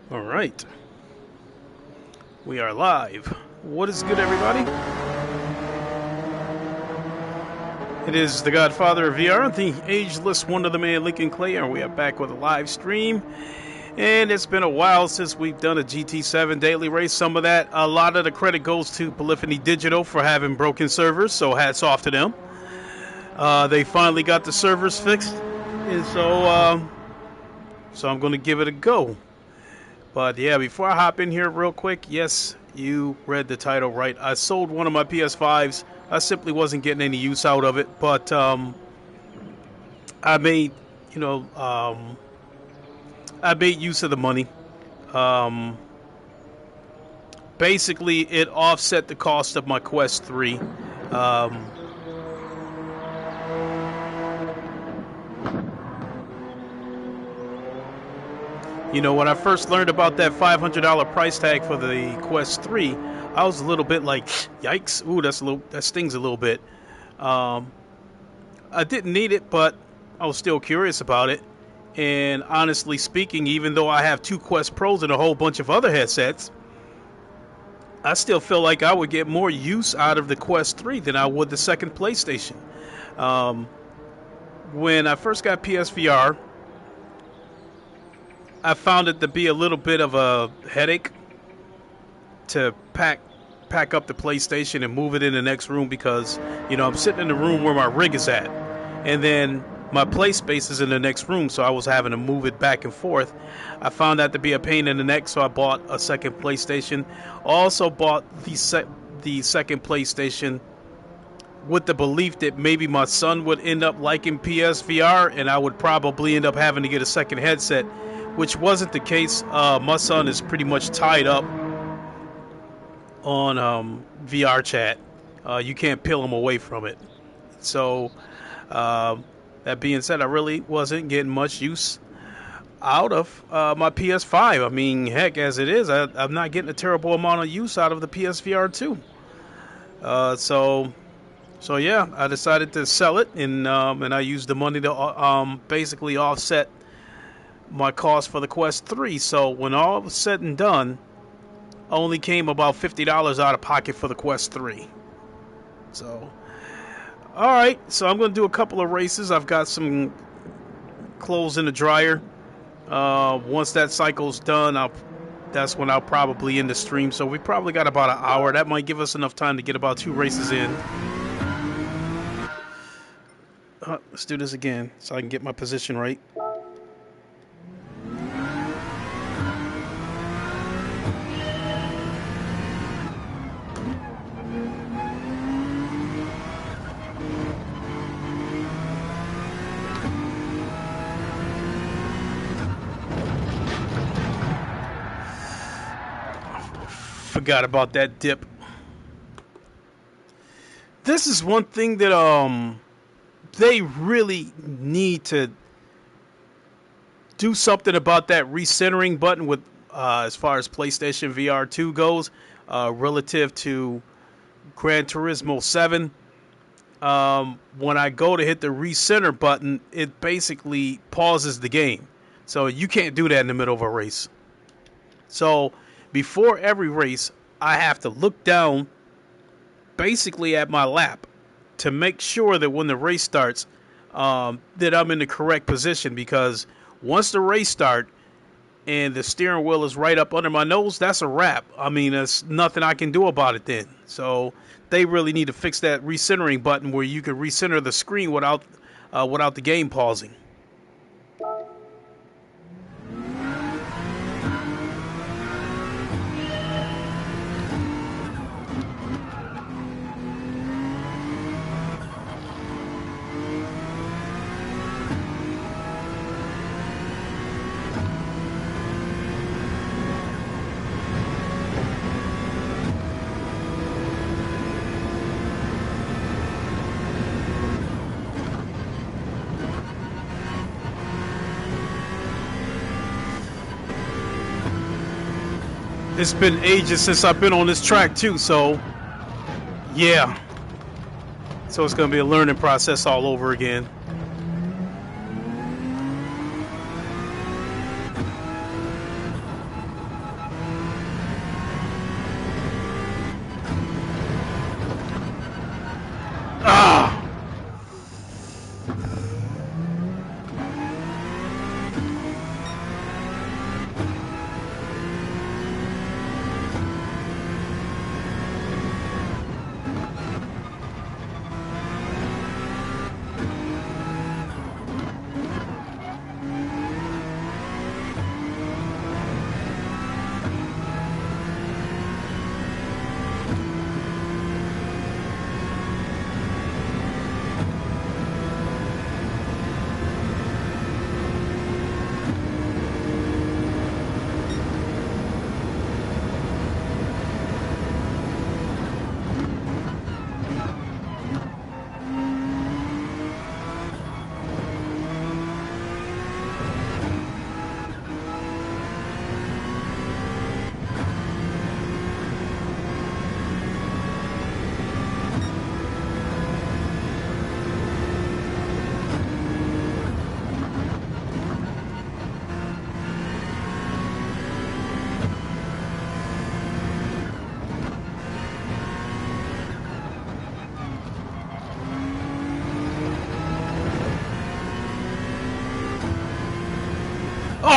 All right, we are live. What is good, everybody? It is the Godfather of VR, the ageless Wonder the Man Lincoln Clay, and we are back with a live stream. And it's been a while since we've done a GT7 daily race. Some of that, a lot of the credit goes to Polyphony Digital for having broken servers, so hats off to them. They finally got the servers fixed, and so I'm going to give it a go. But yeah, before I hop in here real quick, yes, you read the title right. I sold one of my PS5's. I simply wasn't getting any use out of it, but I made, I made use of the money. Basically, it offset the cost of my Quest 3. When I first learned about that $500 price tag for the Quest 3, I was a little bit like, yikes, ooh, that stings a little bit. I didn't need it, but I was still curious about it. And honestly speaking, even though I have two Quest Pros and a whole bunch of other headsets, I still feel like I would get more use out of the Quest 3 than I would the second PlayStation. When I first got PSVR, I found it to be a little bit of a headache to pack up the PlayStation and move it in the next room because, I'm sitting in the room where my rig is at. And then my play space is in the next room, so I was having to move it back and forth. I found that to be a pain in the neck, so I bought a second PlayStation. Also bought the second PlayStation with the belief that maybe my son would end up liking PSVR and I would probably end up having to get a second headset, which wasn't the case. My son is pretty much tied up on VR chat. You can't peel him away from it. So, that being said, I really wasn't getting much use out of my PS5. I mean, heck, as it is, I'm not getting a terrible amount of use out of the PSVR 2. So yeah, I decided to sell it, and I used the money to basically offset my cost for the Quest 3. So when all was said and done, I only came about $50 out of pocket for the Quest 3. So, alright, so I'm going to do a couple of races. I've got some clothes in the dryer. Once that cycle's done, that's when I'll probably end the stream. So we probably got about an hour. That might give us enough time to get about 2 races in. Let's do this again so I can get my position right. Forgot about that dip. This is one thing that they really need to do something about, that recentering button with as far as PlayStation VR 2 goes, relative to Gran Turismo 7. When I go to hit the recenter button, it basically pauses the game. So you can't do that in the middle of a race. So before every race, I have to look down basically at my lap to make sure that when the race starts, that I'm in the correct position, because once the race starts and the steering wheel is right up under my nose, that's a wrap. I mean, there's nothing I can do about it then. So they really need to fix that recentering button where you can recenter the screen without the game pausing. It's been ages since I've been on this track too, so yeah. So it's going to be a learning process all over again.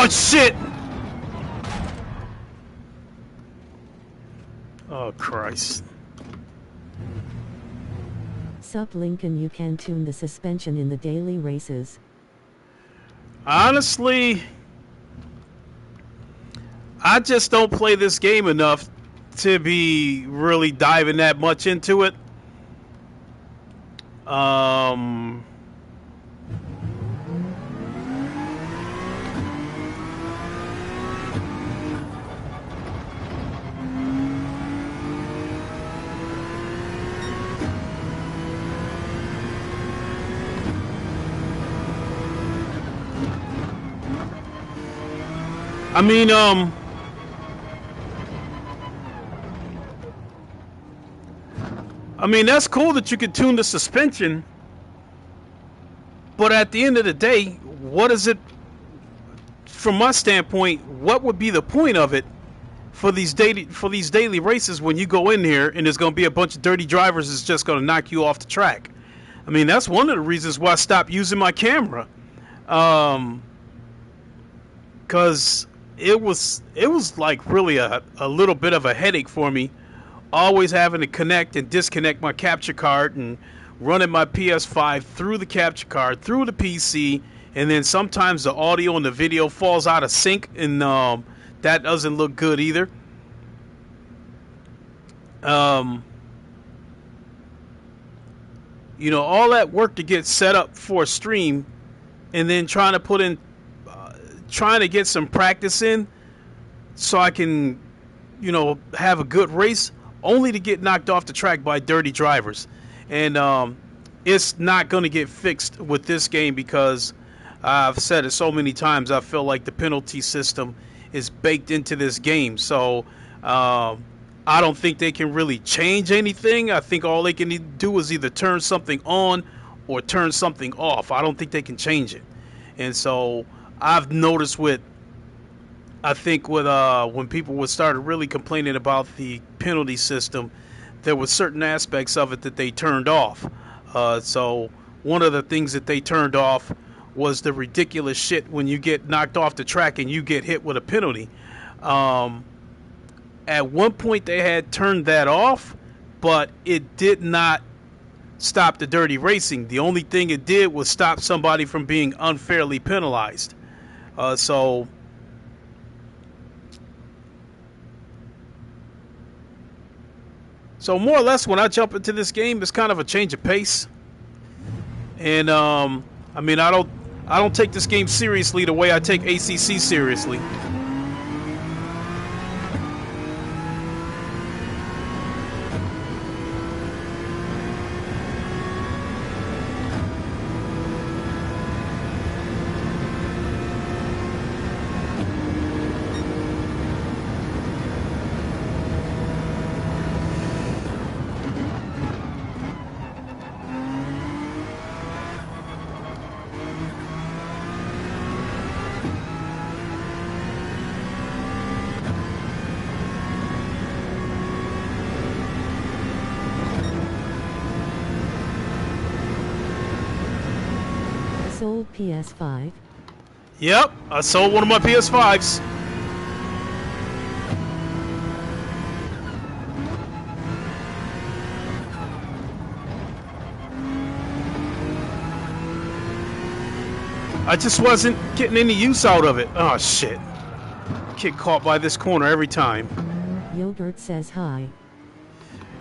shit! Oh, Christ. Sup Lincoln, you can tune the suspension in the daily races. Honestly, I just don't play this game enough to be really diving that much into it. I mean, that's cool that you can tune the suspension, but at the end of the day, what is it, from my standpoint, what would be the point of it for these daily races when you go in here and there's going to be a bunch of dirty drivers that's just going to knock you off the track? I mean, that's one of the reasons why I stopped using my camera. Because it was like really a little bit of a headache for me, always having to connect and disconnect my capture card and running my PS5 through the capture card, through the PC, and then sometimes the audio and the video falls out of sync, and that doesn't look good either. You know, all that work to get set up for a stream, and then trying to get some practice in so I can, you know, have a good race, only to get knocked off the track by dirty drivers. And it's not going to get fixed with this game, because I've said it so many times, I feel like the penalty system is baked into this game. So I don't think they can really change anything. I think all they can do is either turn something on or turn something off. I don't think they can change it. And so I've noticed when people would start really complaining about the penalty system, there were certain aspects of it that they turned off. So one of the things that they turned off was the ridiculous shit when you get knocked off the track and you get hit with a penalty. At one point they had turned that off, but it did not stop the dirty racing. The only thing it did was stop somebody from being unfairly penalized. So more or less, when I jump into this game, it's kind of a change of pace. And I mean, I don't take this game seriously the way I take ACC seriously. Sold PS5? Yep, I sold one of my PS5s. I just wasn't getting any use out of it. Oh shit. Get caught by this corner every time. Yogurt says hi.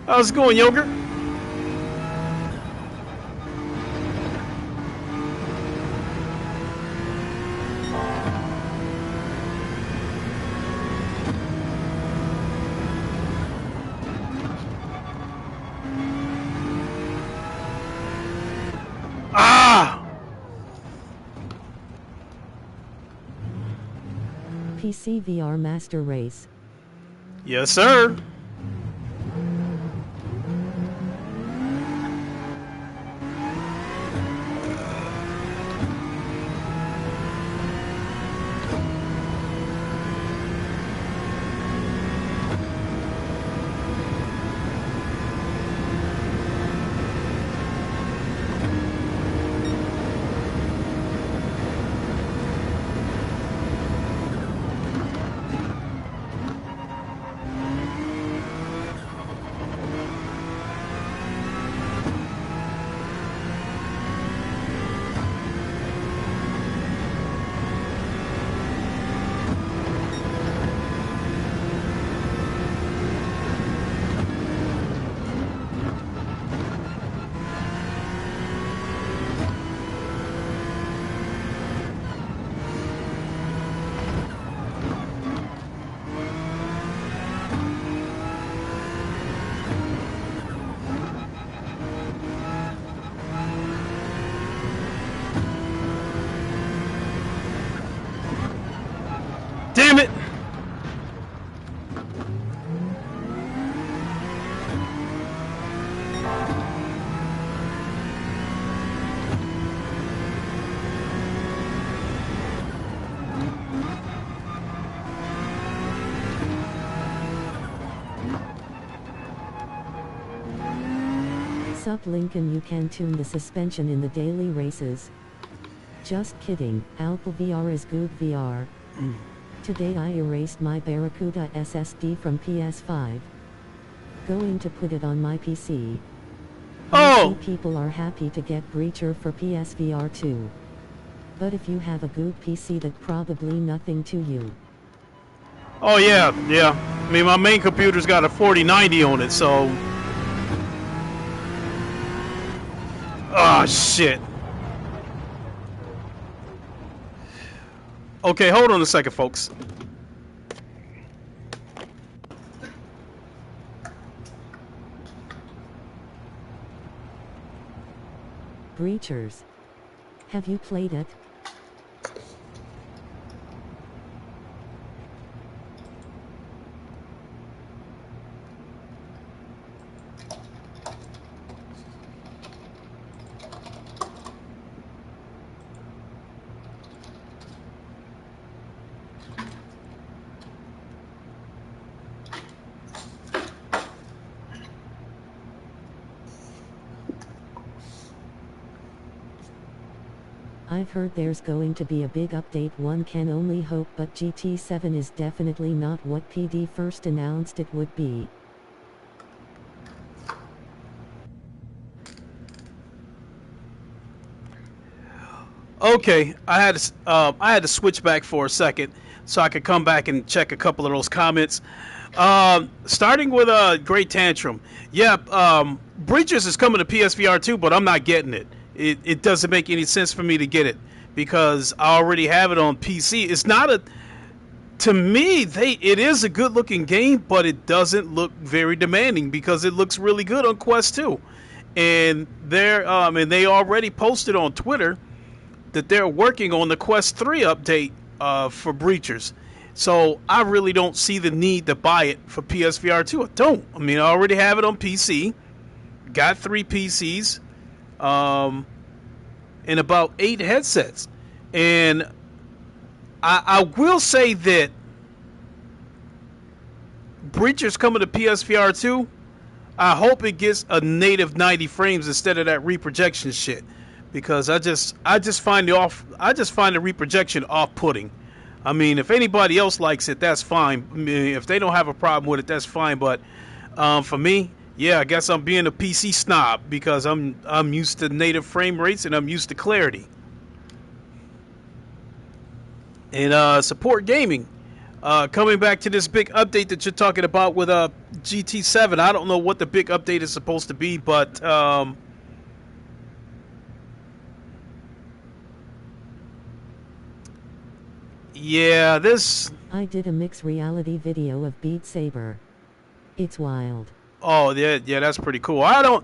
How's it going, Yogurt? PC VR Master Race. Yes, sir. Sup Lincoln, you can tune the suspension in the daily races. Just kidding, Apple VR is good VR. Today I erased my Barracuda SSD from PS5. Going to put it on my PC. I see people are happy to get Breacher for PSVR 2. But if you have a good PC, that probably nothing to you. Oh yeah. I mean, my main computer's got a 4090 on it, so. Oh shit. Okay, hold on a second, folks. Breachers. Have you played it? I've heard there's going to be a big update, one can only hope, but GT7 is definitely not what PD first announced it would be. Okay, I had to switch back for a second so I could come back and check a couple of those comments. Starting with Great Tantrum. Yeah, Breachers is coming to PSVR 2, but I'm not getting it. It doesn't make any sense for me to get it because I already have it on PC. It's not a, to me, it is a good looking game, but it doesn't look very demanding because it looks really good on Quest 2. And they already posted on Twitter that they're working on the Quest 3 update for Breachers. So I really don't see the need to buy it for PSVR 2. I don't. I mean, I already have it on PC. Got 3 PCs. And about 8 headsets. And I will say that Breachers coming to PSVR 2, I hope it gets a native 90 frames instead of that reprojection shit. Because I just find the reprojection off-putting. I mean, if anybody else likes it, that's fine. I mean, if they don't have a problem with it, that's fine. But for me, yeah, I guess I'm being a PC snob because I'm used to native frame rates and I'm used to clarity. And support gaming. Coming back to this big update that you're talking about with GT7, I don't know what the big update is supposed to be, but yeah, this. I did a mixed reality video of Beat Saber. It's wild. Oh yeah, that's pretty cool. I don't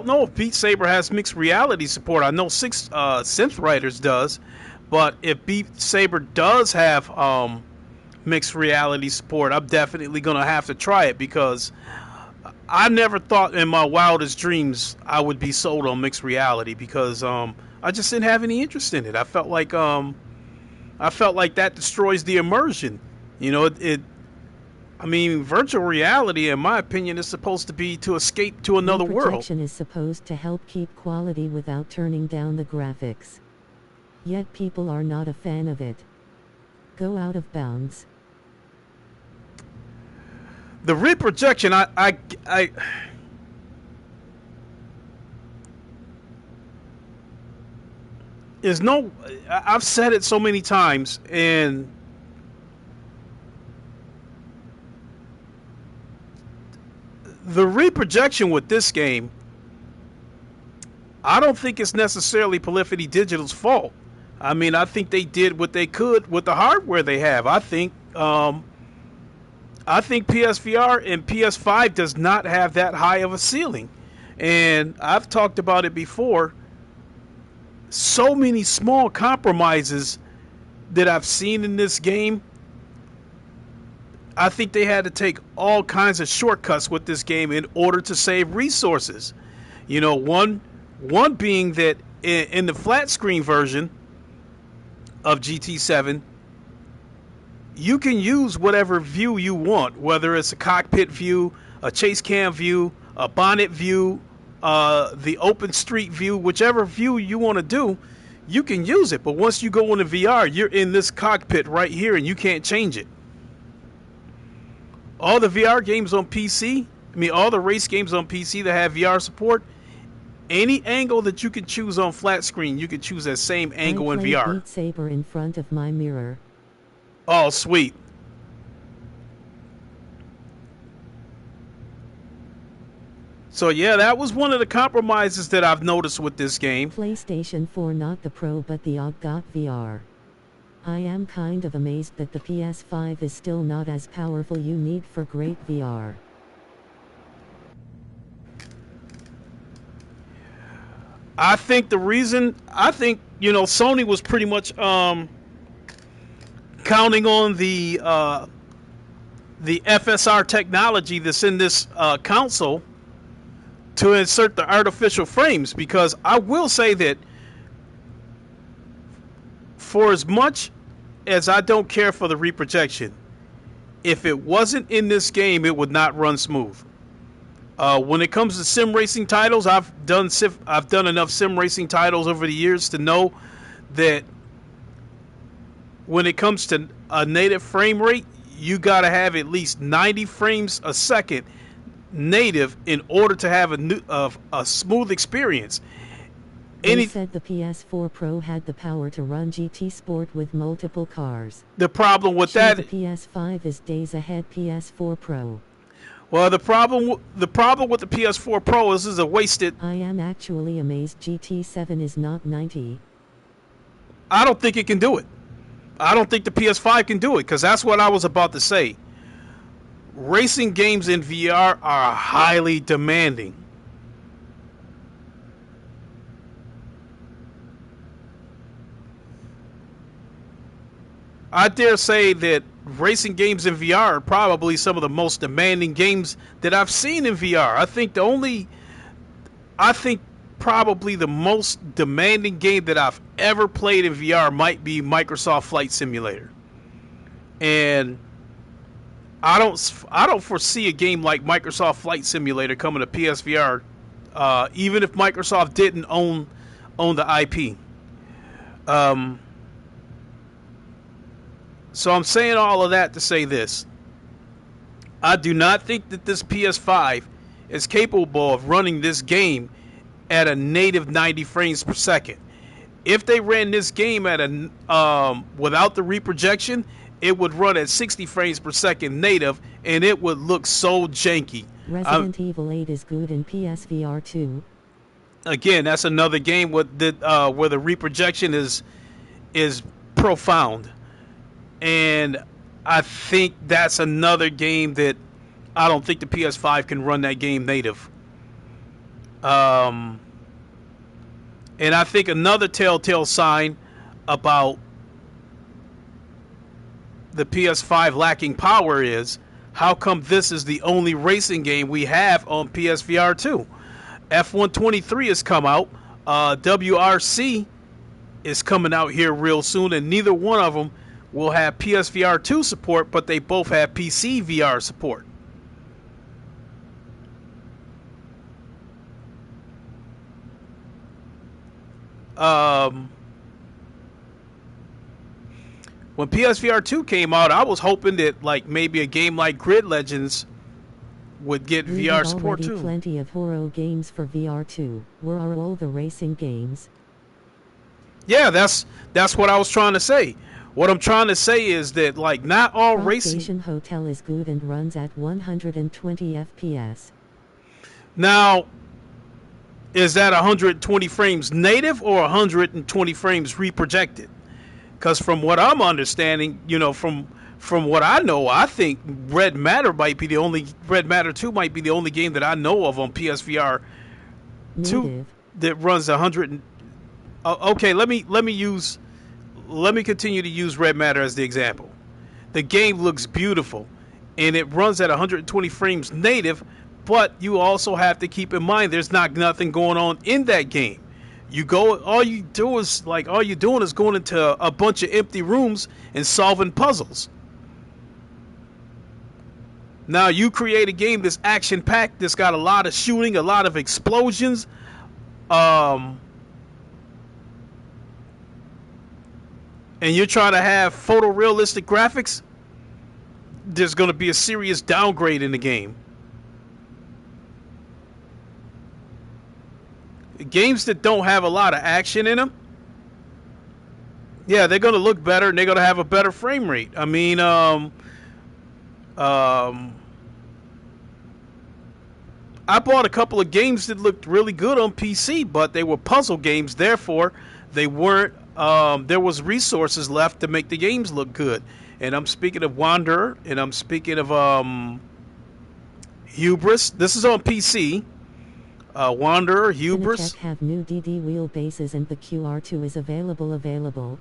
know if Beat Saber has mixed reality support. I know Synth Riders does, but if Beat Saber does have mixed reality support, I'm definitely gonna have to try it because I never thought in my wildest dreams I would be sold on mixed reality because I just didn't have any interest in it. I felt like that destroys the immersion. You know, I mean, virtual reality, in my opinion, is supposed to be to escape to another world. Projection is supposed to help keep quality without turning down the graphics. Yet people are not a fan of it. Go out of bounds. The reprojection, is no. I've said it so many times, and the reprojection with this game, I don't think it's necessarily Polyphony Digital's fault. I mean, I think they did what they could with the hardware they have. I think PSVR and PS5 does not have that high of a ceiling. And I've talked about it before. So many small compromises that I've seen in this game. I think they had to take all kinds of shortcuts with this game in order to save resources. You know, one being that in the flat screen version of GT7, you can use whatever view you want, whether it's a cockpit view, a chase cam view, a bonnet view, the open street view, whichever view you want to do, you can use it. But once you go into VR, you're in this cockpit right here and you can't change it. All the VR games on PC, all the race games on PC that have VR support, any angle that you can choose on flat screen, you can choose that same angle in VR. Beat Saber in front of my mirror. Oh, sweet. So yeah, that was one of the compromises that I've noticed with this game. PlayStation 4, not the Pro but the OG VR. I am kind of amazed that the PS5 is still not as powerful you need for great VR. I think the reason, Sony was pretty much counting on the FSR technology that's in this console to insert the artificial frames, because I will say that for as much as I don't care for the reprojection, if it wasn't in this game, it would not run smooth. When it comes to sim racing titles, I've done enough sim racing titles over the years to know that when it comes to a native frame rate, you got to have at least 90 frames a second native in order to have a smooth experience. They said the PS4 Pro had the power to run GT Sport with multiple cars. The problem with sure, that, the PS5 is days ahead PS4 Pro. Well, the problem with the PS4 Pro is a wasted. I am actually amazed GT7 is not 90. I don't think it can do it. I don't think the PS5 can do it, because that's what I was about to say. Racing games in VR are highly demanding. I dare say that racing games in VR are probably some of the most demanding games that I've seen in VR. I think probably the most demanding game that I've ever played in VR might be Microsoft Flight Simulator. And I don't foresee a game like Microsoft Flight Simulator coming to PSVR, even if Microsoft didn't own the IP. So I'm saying all of that to say this. I do not think that this PS5 is capable of running this game at a native 90 frames per second. If they ran this game at without the reprojection, it would run at 60 frames per second native, and it would look so janky. Resident Evil 8 is good in PSVR 2. Again, that's another game where the reprojection is profound. And I think that's another game that I don't think the PS5 can run that game native. And I think another telltale sign about the PS5 lacking power is, how come this is the only racing game we have on PSVR 2? F123 has come out. WRC is coming out here real soon, and neither one of them will have PSVR 2 support, but they both have PC VR support. When PSVR 2 came out, I was hoping that maybe a game like Grid Legends would get VR support too. Plenty of horror games for VR 2. Where are all the racing games? Yeah, that's what I was trying to say. What I'm trying to say is that not all racing. Station Hotel is good and runs at 120 FPS. Now, is that 120 frames native or 120 frames reprojected? Because from what I'm understanding, from what I know, I think Red Matter 2 might be the only game that I know of on PSVR 2 that runs 100. Okay, let me continue to use Red Matter as the example. The game looks beautiful, and it runs at 120 frames native, but you also have to keep in mind there's nothing going on in that game. All you're doing is going into a bunch of empty rooms and solving puzzles. Now you create a game that's action packed, that's got a lot of shooting, a lot of explosions, and you're trying to have photorealistic graphics. There's going to be a serious downgrade in the game. Games that don't have a lot of action in them, yeah, they're going to look better and they're going to have a better frame rate. I mean, I bought a couple of games that looked really good on PC, but they were puzzle games. Therefore, they weren't. There was resources left to make the games look good. And I'm speaking of Wanderer, and I'm speaking of Hubris. This is on PC. Wanderer, Hubris. Cinetech have new DD wheelbases and the QR2 is available.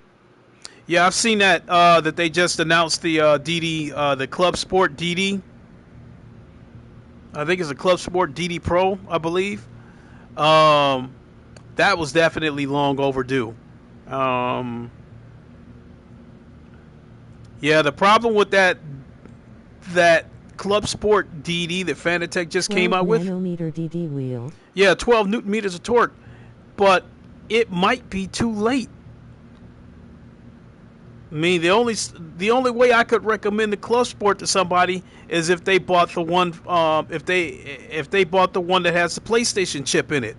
Yeah, I've seen that. That they just announced the DD, the Club Sport DD. I think it's a Club Sport DD Pro, I believe. That was definitely long overdue. Yeah, the problem with that Club Sport DD that Fanatec just came out with. 12 nanometer DD wheel. Yeah, 12 newton meters of torque, but it might be too late. I mean, the only way I could recommend the Club Sport to somebody is if they bought the one if they bought the one that has the PlayStation chip in it.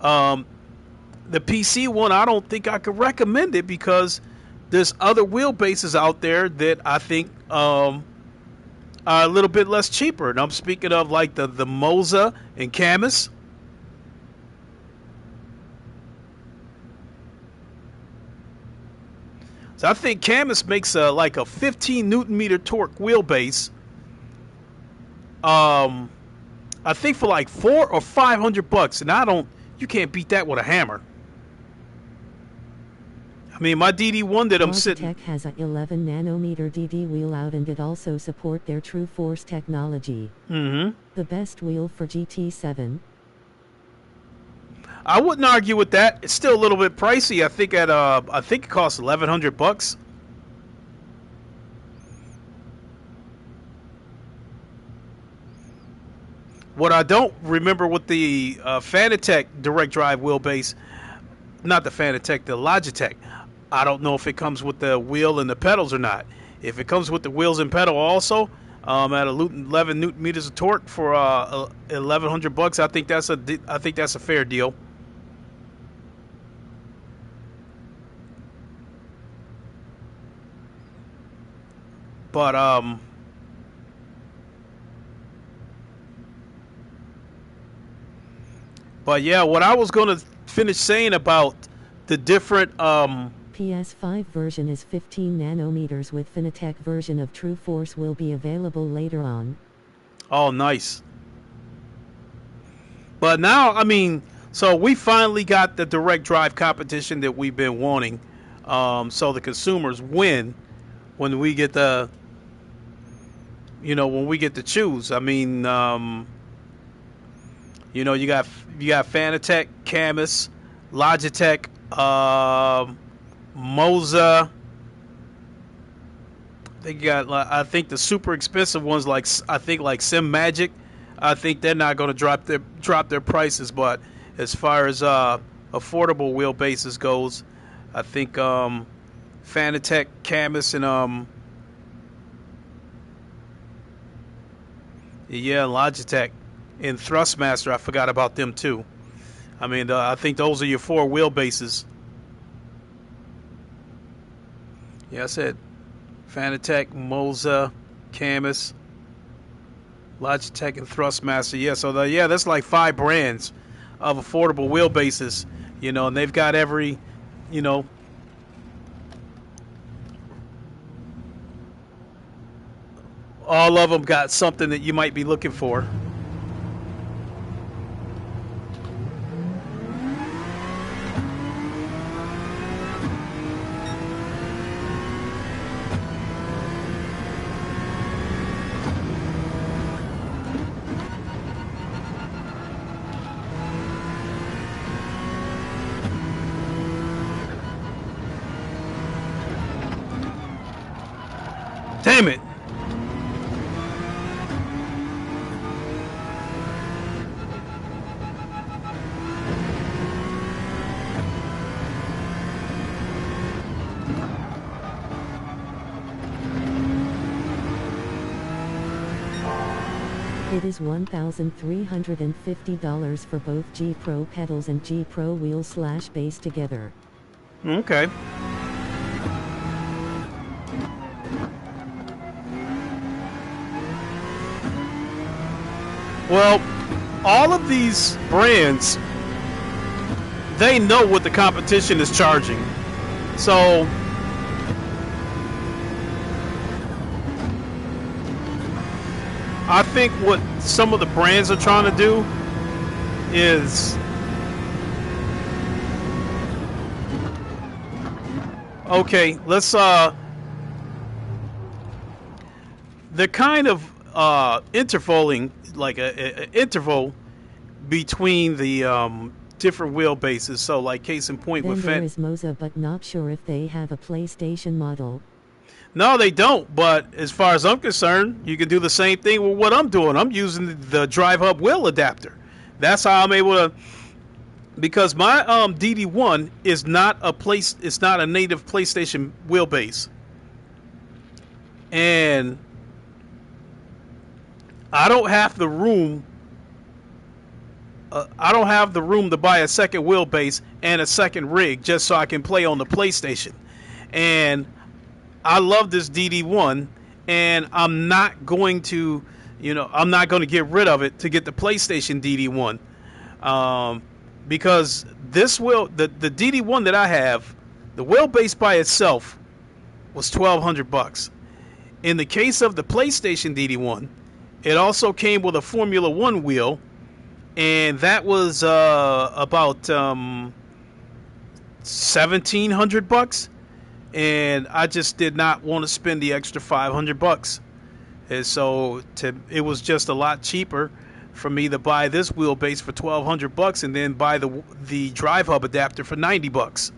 The PC one, I don't think I could recommend it because there's other wheelbases out there that I think are a little bit less cheaper. And I'm speaking of like the Moza and Camus. So I think Camus makes like a 15 newton meter torque wheelbase. I think for like $400 or $500, and you can't beat that with a hammer. I mean, my DD1 that I'm sitting. Logitech has a 11 nanometer DD wheel out, and it also support their True Force technology. Mm-hmm. The best wheel for GT7. I wouldn't argue with that. It's still a little bit pricey. I think it costs $1,100. What I don't remember with the Fanatec direct drive wheelbase, not the Fanatec, the Logitech. I don't know if it comes with the wheel and the pedals or not. If it comes with the wheels and pedal also, at 11 newton meters of torque for $1,100, I think that's a fair deal. But yeah, what I was going to finish saying about the different PS5 version is 15 nanometers with Fanatec version of True Force will be available later on. Oh, nice. But now, I mean, so we finally got the direct drive competition that we've been wanting. So the consumers win when we get the, when we get to choose. I mean, you got Fanatec, Camus, Logitech, Moza. They got, I think, the super expensive ones like Sim Magic. I think they're not going to drop their prices, but as far as affordable wheelbases goes, I think Fanatec, Camus, and Logitech and Thrustmaster. I forgot about them too. I mean, I think those are your 4 wheelbases. Yeah, I said Fanatec, Moza, Camus, Logitech, and Thrustmaster. Yeah, so that's like 5 brands of affordable wheelbases. And they've got every, all of them got something that you might be looking for. Damn it. It is $1,350 for both G Pro pedals and G Pro wheels/base together. Okay. Well, all of these brands, they know what the competition is charging. So I think what some of the brands are trying to do is okay, let's they're kind of intervaling, like a interval between the different wheelbases. So like case in point Then with there is Moza, but not sure if they have a PlayStation model. No, they don't. But as far as I'm concerned, you can do the same thing with what I'm doing. I'm using the Drivehub wheel adapter. That's how I'm able to. Because my DD1 is not a place. It's not a native PlayStation wheelbase, and I don't have the room. I don't have the room to buy a second wheelbase and a second rig just so I can play on the PlayStation. And I love this DD1, and I'm not going to, I'm not going to get rid of it to get the PlayStation DD1, because this the DD1 that I have, the wheelbase by itself was $1,200. In the case of the PlayStation DD1, it also came with a Formula One wheel, and that was about $1,700. And I just did not want to spend the extra $500, and so it was just a lot cheaper for me to buy this wheelbase for $1,200 and then buy the Drivehub adapter for $90.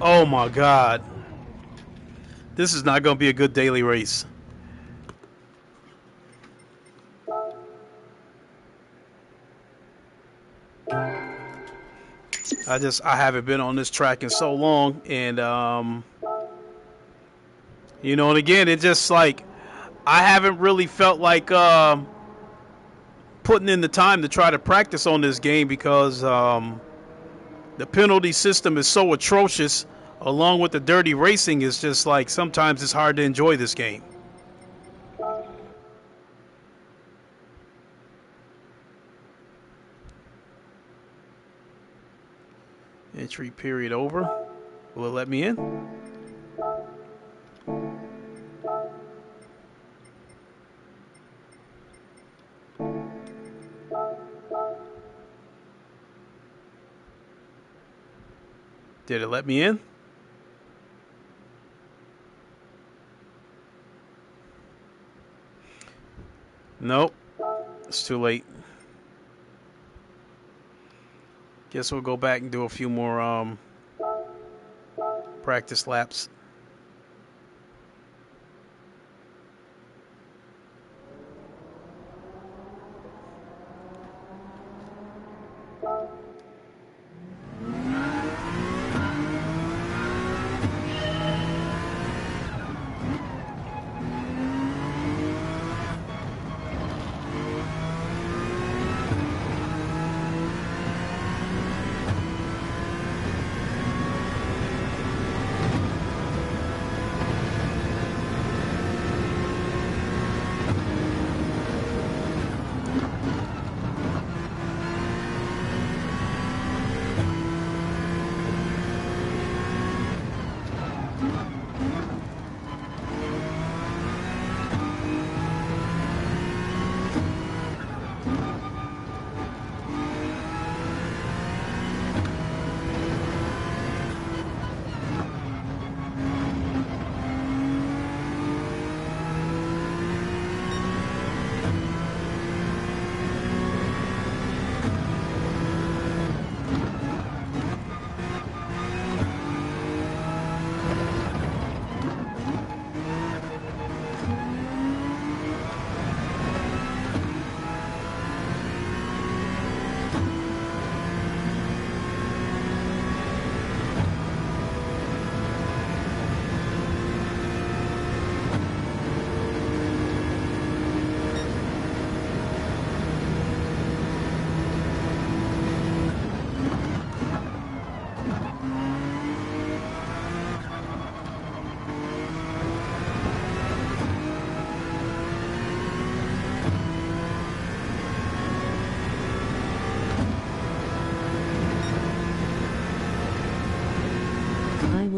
Oh my God. This is not going to be a good daily race. I haven't been on this track in so long, and and again, it's just like I haven't really felt like putting in the time to try to practice on this game because the penalty system is so atrocious, along with the dirty racing. Is just like sometimes it's hard to enjoy this game. Entry period over. Will it let me in? Did it let me in? Nope. It's too late. Guess we'll go back and do a few more practice laps.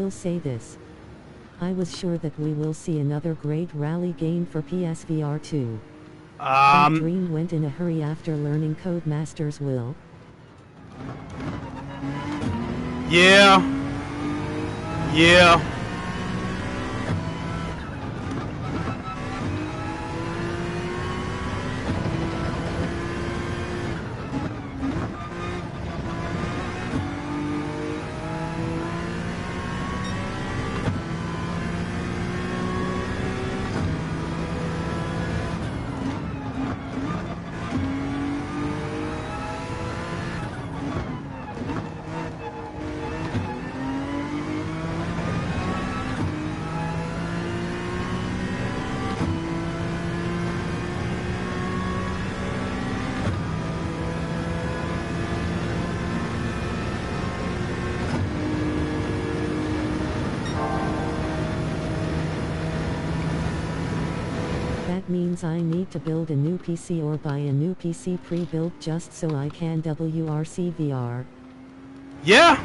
will say this. I was sure that we will see another great rally game for PSVR 2. That dream went in a hurry after learning Codemasters will. Yeah. Yeah. That means I need to build a new PC or buy a new PC pre-built just so I can WRC VR. Yeah.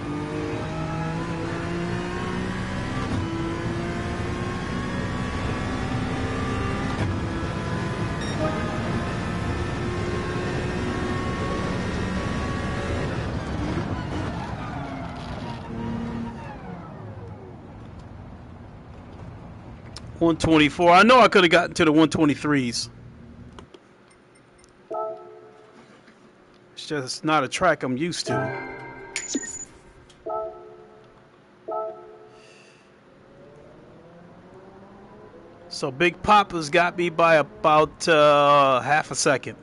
$124. I know I could have gotten to the 123s. It's just not a track I'm used to. So Big Papa's got me by about half a second.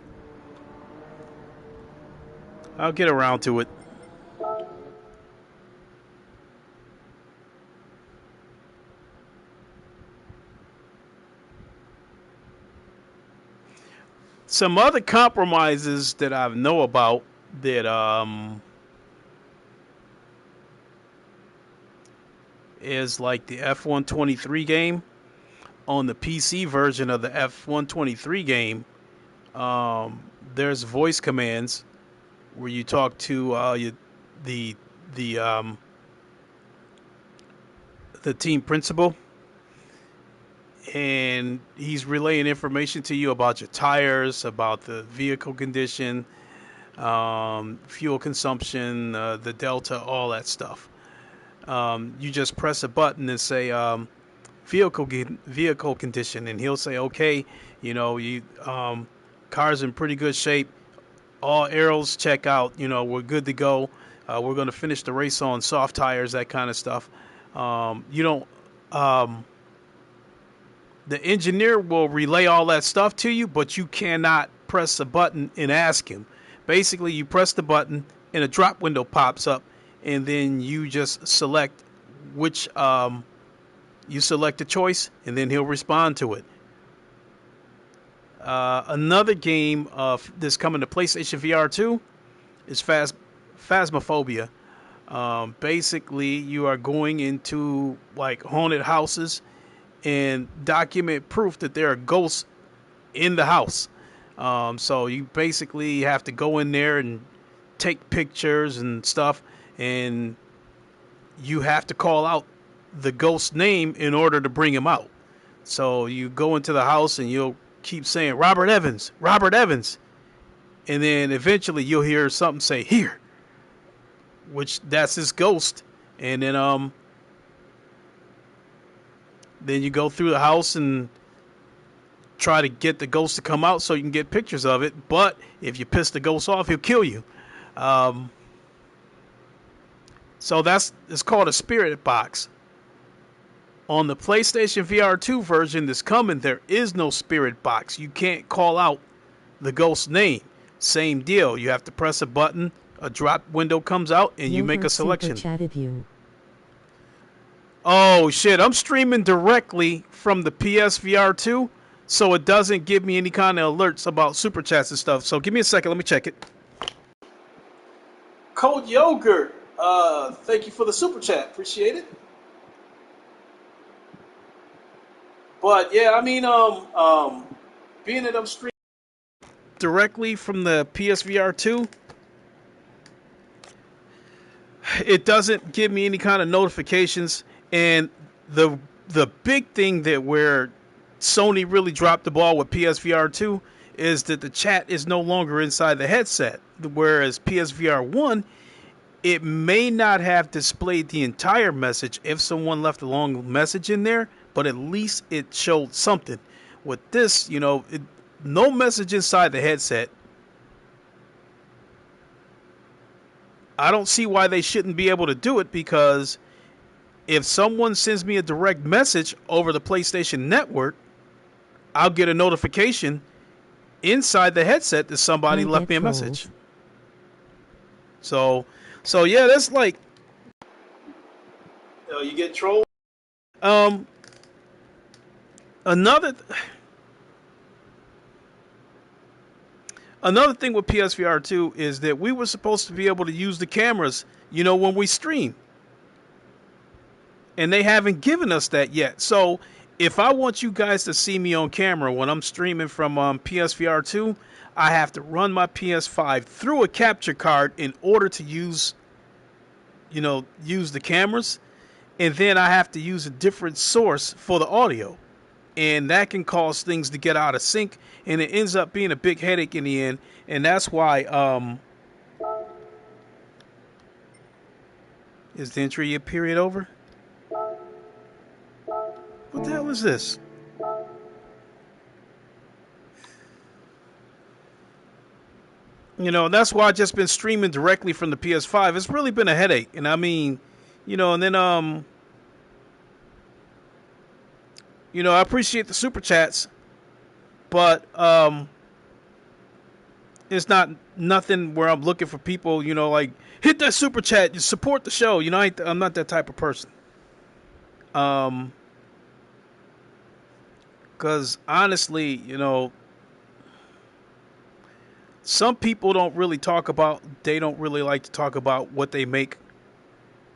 I'll get around to it. Some other compromises that I know about that is like the F123 game. On the PC version of the F123 game, there's voice commands where you talk to the the team principal, and he's relaying information to you about your tires, about the vehicle condition, fuel consumption, the delta, all that stuff. You just press a button and say vehicle condition, and he'll say, okay, you car's in pretty good shape, all arrows check out, we're good to go. We're going to finish the race on soft tires, that kind of stuff. You don't The engineer will relay all that stuff to you, but you cannot press a button and ask him. Basically, you press the button and a drop window pops up, and then you just select which you select a choice, and then he'll respond to it. Another game that's coming to PlayStation VR 2 is Phasmophobia. Basically, you are going into like haunted houses and document proof that there are ghosts in the house. So you basically have to go in there and take pictures and stuff, and you have to call out the ghost's name in order to bring him out. So you go into the house and you'll keep saying, Robert Evans, Robert Evans. And then eventually you'll hear something say, here. Which that's his ghost. And then you go through the house and try to get the ghost to come out so you can get pictures of it. But if you piss the ghost off, he'll kill you. So it's called a spirit box. On the PlayStation VR 2 version that's coming, there is no spirit box. You can't call out the ghost's name. Same deal. You have to press a button, a drop window comes out, and you make a selection. Oh, shit. I'm streaming directly from the PSVR 2, so it doesn't give me any kind of alerts about super chats and stuff. So give me a second. Let me check it. Cold Yogurt. Thank you for the super chat. Appreciate it. But yeah, I mean, being that I'm streaming directly from the PSVR 2, it doesn't give me any kind of notifications. And the big thing that where Sony really dropped the ball with PSVR 2 is that the chat is no longer inside the headset. Whereas PSVR 1, it may not have displayed the entire message if someone left a long message in there, but at least it showed something. With this, no message inside the headset. I don't see why they shouldn't be able to do it, because if someone sends me a direct message over the PlayStation Network, I'll get a notification inside the headset that somebody left me a message. So yeah, that's like, you get trolled. Another thing with PSVR 2 is that we were supposed to be able to use the cameras, when we stream. And they haven't given us that yet. So if I want you guys to see me on camera when I'm streaming from PSVR 2, I have to run my PS5 through a capture card in order to use the cameras. And then I have to use a different source for the audio. And that can cause things to get out of sync, and it ends up being a big headache in the end. And that's why is the entry period over? What the hell is this? That's why I've just been streaming directly from the PS5. It's really been a headache. And I mean, and then I appreciate the super chats, but it's not nothing where I'm looking for people, like, hit that super chat, you support the show. I'm not that type of person. Because honestly, some people don't really like to talk about what they make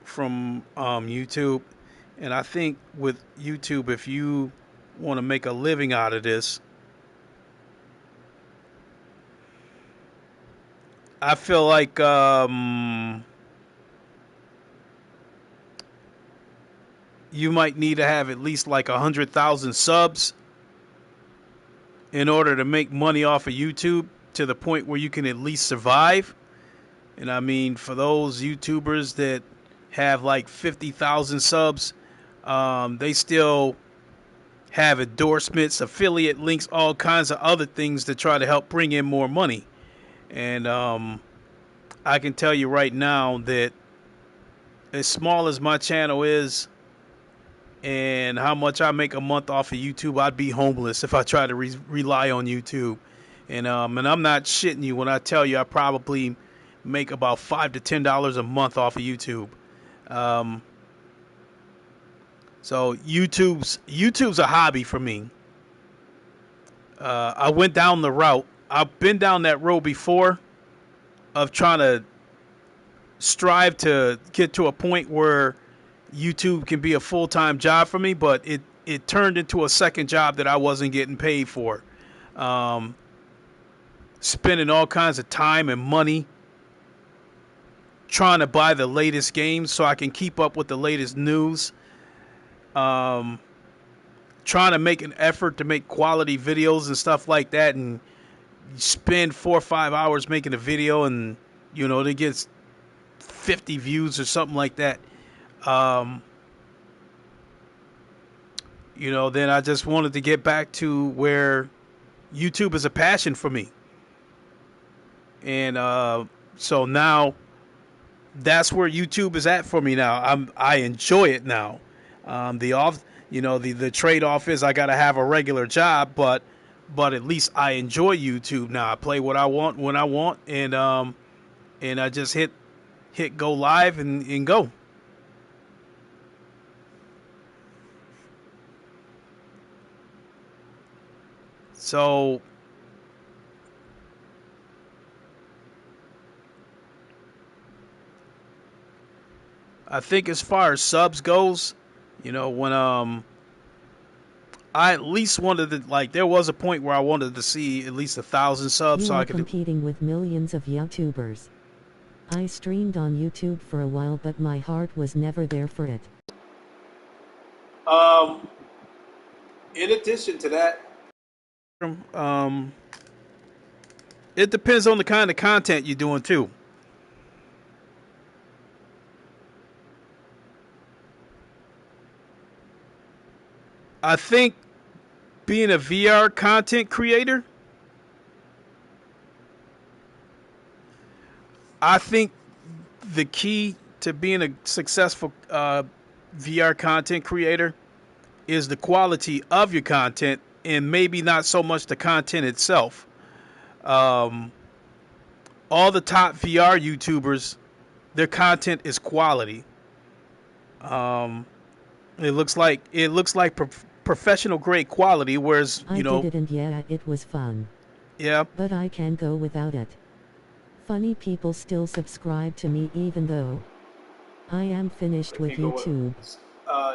from YouTube. And I think with YouTube, if you want to make a living out of this, I feel like you might need to have at least like 100,000 subs in order to make money off of YouTube, to the point where you can at least survive. And I mean, for those YouTubers that have like 50,000 subs, they still have endorsements, affiliate links, all kinds of other things to try to help bring in more money. And I can tell you right now that as small as my channel is and how much I make a month off of YouTube, I'd be homeless if I tried to rely on YouTube. And I'm not shitting you when I tell you I probably make about $5 to $10 a month off of YouTube. So YouTube's a hobby for me. I went down the route. I've been down that road before of trying to strive to get to a point where YouTube can be a full-time job for me, but it turned into a second job that I wasn't getting paid for. Spending all kinds of time and money trying to buy the latest games so I can keep up with the latest news. Trying to make an effort to make quality videos and stuff like that, and you spend 4 or 5 hours making a video, and it gets 50 views or something like that. Then I just wanted to get back to where YouTube is a passion for me. And so now that's where YouTube is at for me now. I enjoy it now. The trade-off is I got to have a regular job, but at least I enjoy YouTube now. I play what I want when I want, and I just hit go live and go. So I think as far as subs goes, when I at least wanted to, like, there was a point where I wanted to see at least 1,000 subs, so I could competing with millions of YouTubers. I streamed on YouTube for a while, but my heart was never there for it. Um, in addition to that, um, it depends on the kind of content you're doing too. I think being a VR content creator, I think the key to being a successful VR content creator is the quality of your content and maybe not so much the content itself. Um, all the top VR YouTubers, their content is quality. Um, it looks like professional grade quality, whereas I did it and yeah, it was fun. yeah, But I can't go without it. Funny people still subscribe to me even though I am finished with YouTube.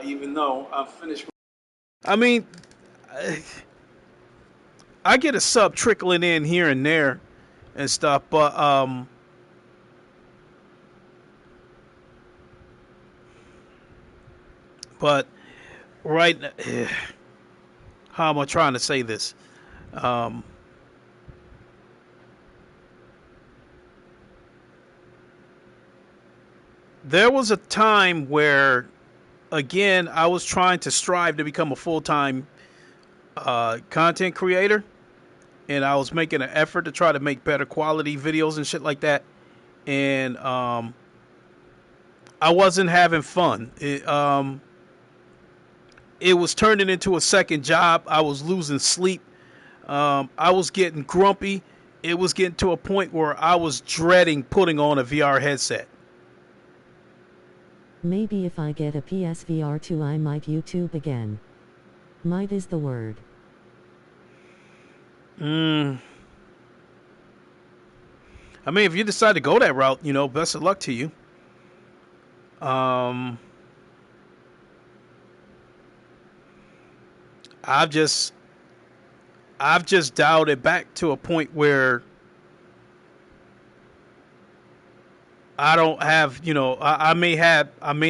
even though I'm finished. I mean, I get a sub trickling in here and there and stuff, but right, how am I trying to say this? Um, there was a time where, again, I was trying to strive to become a full time content creator, and I was making an effort to try to make better quality videos and shit like that. And I wasn't having fun. It was turning into a second job. I was losing sleep. I was getting grumpy. It was getting to a point where I was dreading putting on a VR headset. Maybe if I get a PSVR 2 I might YouTube again. Might is the word. I mean, if you decide to go that route, best of luck to you. Um, I've just dialed it back to a point where I don't have, I may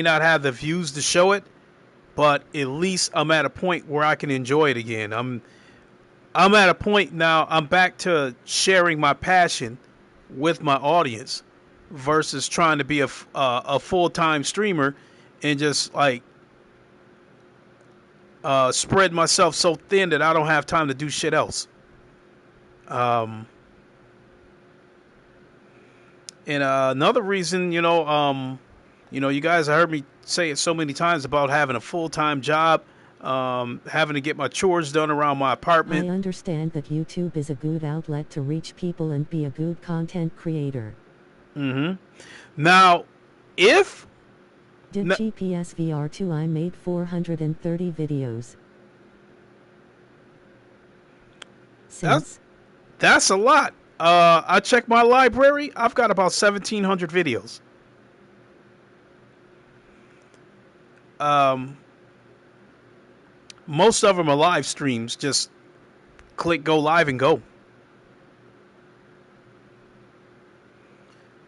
not have the views to show it, but at least I'm at a point where I can enjoy it again. I'm at a point now. I'm back to sharing my passion with my audience versus trying to be a full-time streamer and just like spread myself so thin that I don't have time to do shit else. Um, and another reason, you guys have heard me say it so many times about having a full-time job, having to get my chores done around my apartment. I understand that YouTube is a good outlet to reach people and be a good content creator. Now, if Did GPS VR 2 I made 430 videos. That's a lot. I checked my library. I've got about 1,700 videos. Most of them are live streams. Just click go live and go.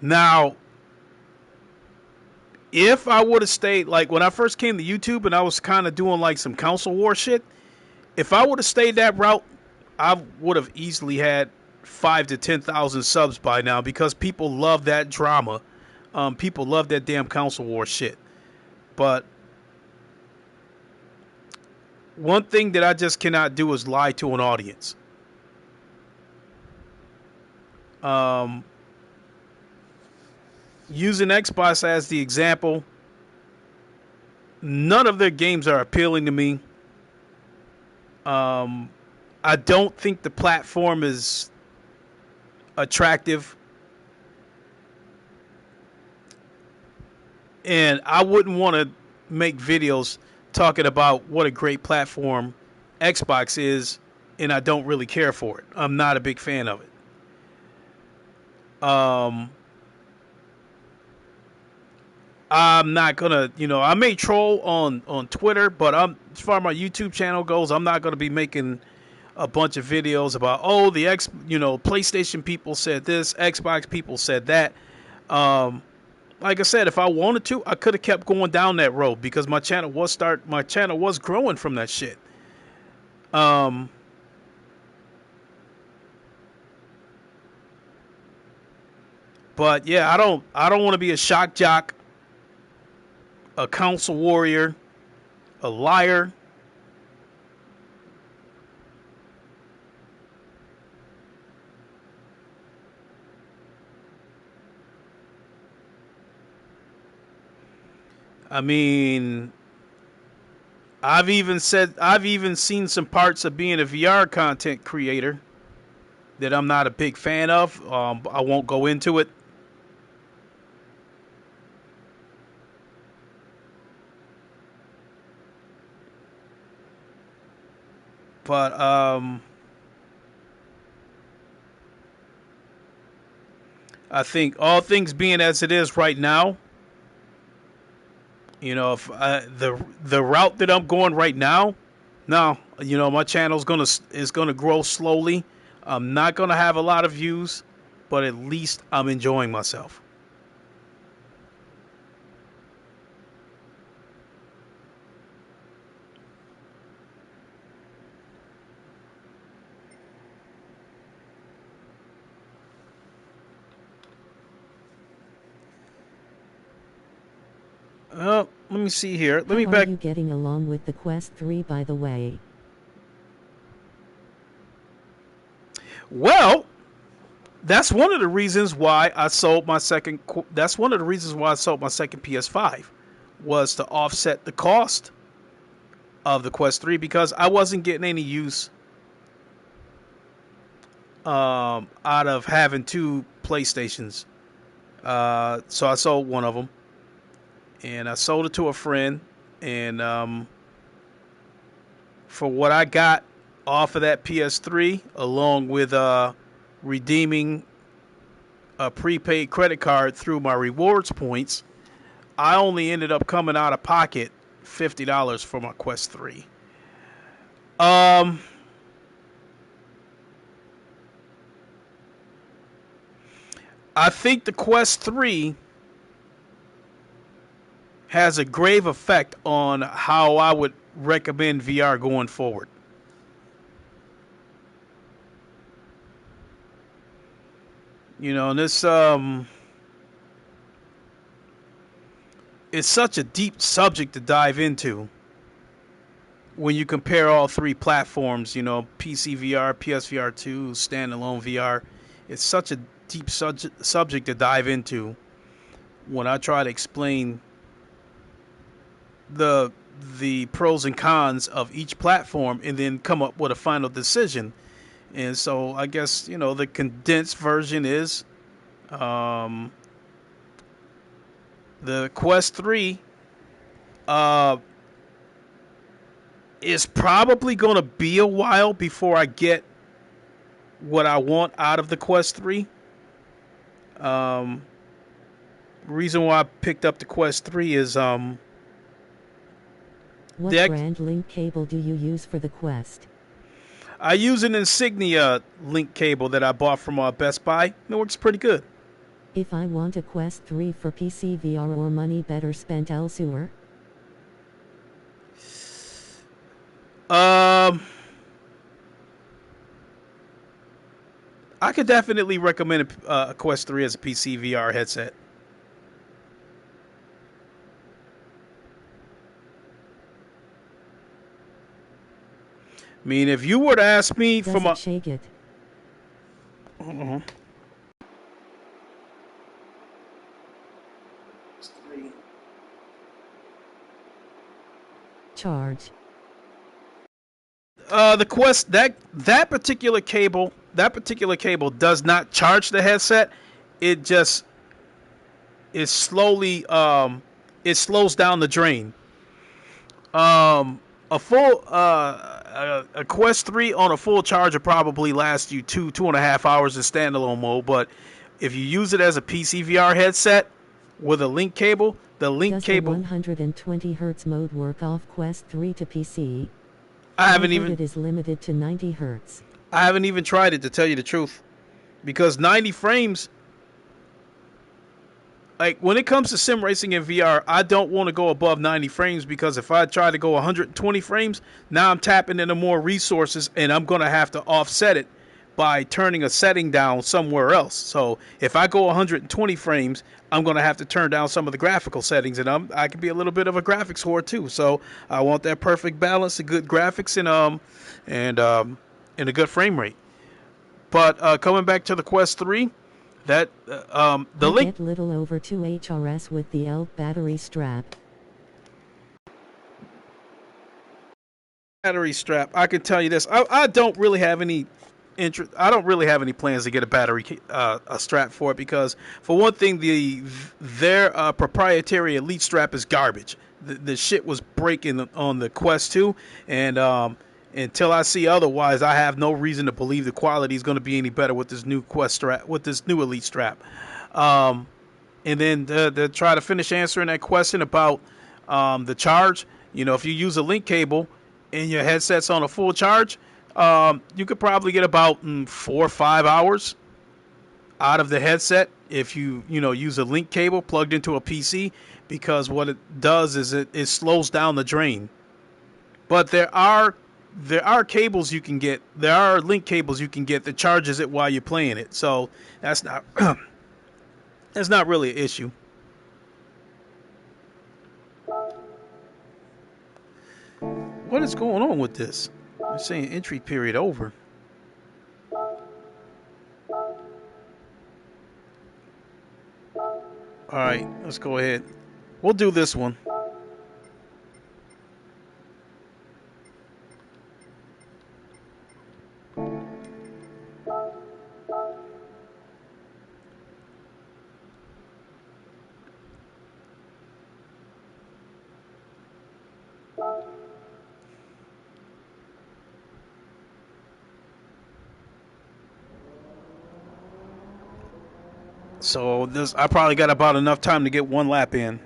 Now, if I would have stayed, like when I first came to YouTube and I was kind of doing like some console war shit, if I would have stayed that route, I would have easily had 5 to 10,000 subs by now because people love that drama. People love that damn console war shit. But one thing that I just cannot do is lie to an audience. Using Xbox as the example, none of their games are appealing to me. I don't think the platform is attractive. And I wouldn't want to make videos talking about what a great platform Xbox is, and I don't really care for it. I'm not a big fan of it. I'm not gonna, I may troll on Twitter, but as far as my YouTube channel goes, I'm not gonna be making a bunch of videos about PlayStation people said this, Xbox people said that. like I said, if I wanted to, I could have kept going down that road because my channel was growing from that shit. Um, but yeah, I don't want to be a shock jock, a council warrior, a liar. I mean, I've even seen some parts of being a VR content creator that I'm not a big fan of. I won't go into it. But I think all things being as it is right now, if the route that I'm going right now, no, my channel's gonna grow slowly. I'm not gonna have a lot of views, but at least I'm enjoying myself. Let me see here. Let How me are back. you getting along with the Quest 3, by the way? Well, that's one of the reasons why I sold my second. That's one of the reasons why I sold my second PS5 was to offset the cost of the Quest 3 because I wasn't getting any use out of having two PlayStations. So I sold one of them, and I sold it to a friend, and for what I got off of that PS3, along with redeeming a prepaid credit card through my rewards points, I only ended up coming out of pocket $50 for my Quest 3. Um, I think the Quest 3 has a grave effect on how I would recommend VR going forward. And this it's such a deep subject to dive into when you compare all three platforms, PC VR, PSVR 2, standalone VR. It's such a deep subject to dive into when I try to explain the the pros and cons of each platform and then come up with a final decision. And so I guess, the condensed version is um, the Quest 3 uh, is probably going to be a while before I get what I want out of the Quest 3. Um, reason why I picked up the Quest 3 is What brand link cable do you use for the Quest? I use an Insignia link cable that I bought from Best Buy. It works pretty good. If I want a Quest 3 for PC VR or money better spent elsewhere? I could definitely recommend a Quest 3 as a PC VR headset. I mean, if you were to ask me Does from it shake it? Uh-huh. Charge. The Quest that particular cable does not charge the headset. It just is slowly it slows down the drain. A full a Quest 3 on a full charge will probably last you 2.5 hours in standalone mode, but if you use it as a PC VR headset with a link cable, Does the 120 Hz mode work off Quest 3 to PC? I haven't even it is limited to 90 Hz. I haven't even tried it, to tell you the truth, because 90 frames like when it comes to sim racing in VR, I don't want to go above 90 frames because if I try to go 120 frames, now I'm tapping into more resources and I'm going to have to offset it by turning a setting down somewhere else. So if I go 120 frames, I'm going to have to turn down some of the graphical settings, and I can be a little bit of a graphics whore too. So I want that perfect balance of good graphics and a good frame rate. But coming back to the Quest 3, that the I link get little over 2 HRS with the L battery strap. battery strap, I can tell you this: I don't really have any interest. I don't really have any plans to get a battery a strap for it because, for one thing, their proprietary Elite strap is garbage. The shit was breaking on the Quest 2, and until I see otherwise, I have no reason to believe the quality is going to be any better with this new Quest strap, with this new Elite strap. Um, and then to try to finish answering that question about the charge, if you use a link cable and your headset's on a full charge, you could probably get about 4 or 5 hours out of the headset if you use a link cable plugged into a PC, because what it does is it slows down the drain. But there are cables you can get. There are link cables you can get that charges it while you're playing it. So that's not that's not really an issue. What is going on with this? They're saying entry period over. Alright, let's go ahead. We'll do this one. So I probably got about enough time to get one lap in.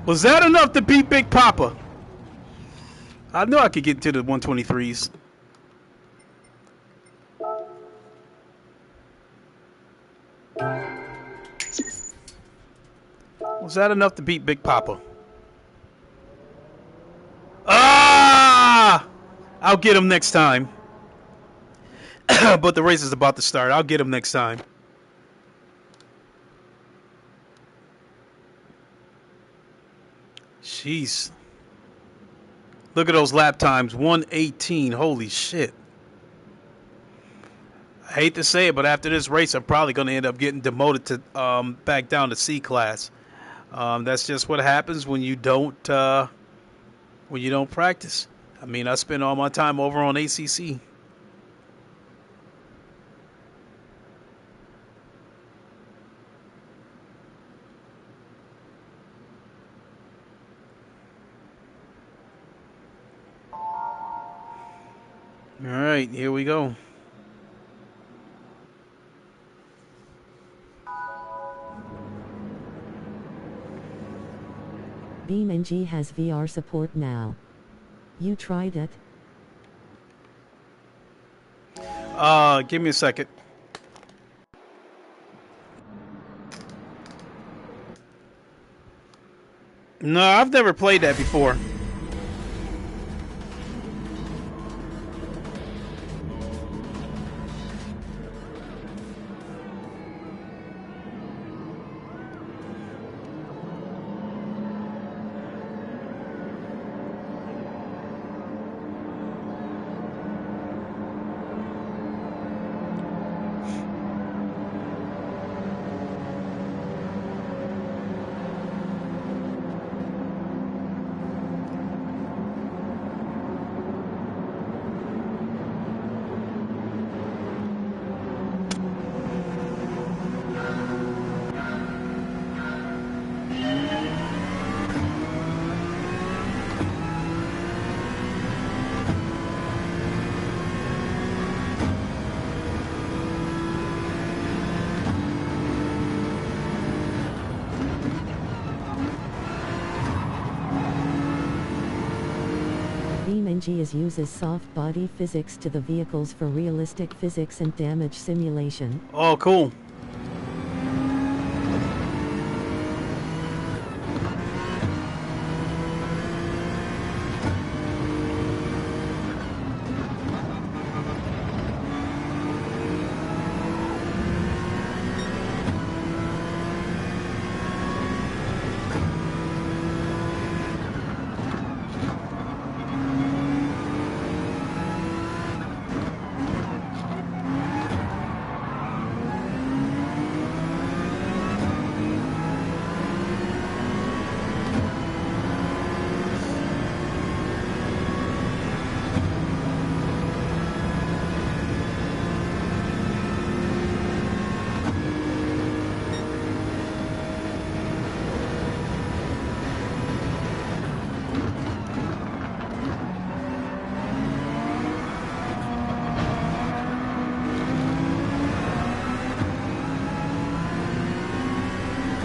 Was that enough to beat Big Papa? I knew I could get into the 123s. Was that enough to beat Big Papa? Ah! I'll get him next time. But the race is about to start. I'll get him next time. Jeez. Look at those lap times. 1:18. Holy shit. I hate to say it, but after this race, I'm probably going to end up getting demoted to back down to C class. That's just what happens when you don't practice. I mean, I spend all my time over on ACC. All right, here we go. BeamNG has VR support now. You tried it? Give me a second. No, I've never played that before. BeamNG uses soft body physics to the vehicles for realistic physics and damage simulation. Oh, cool.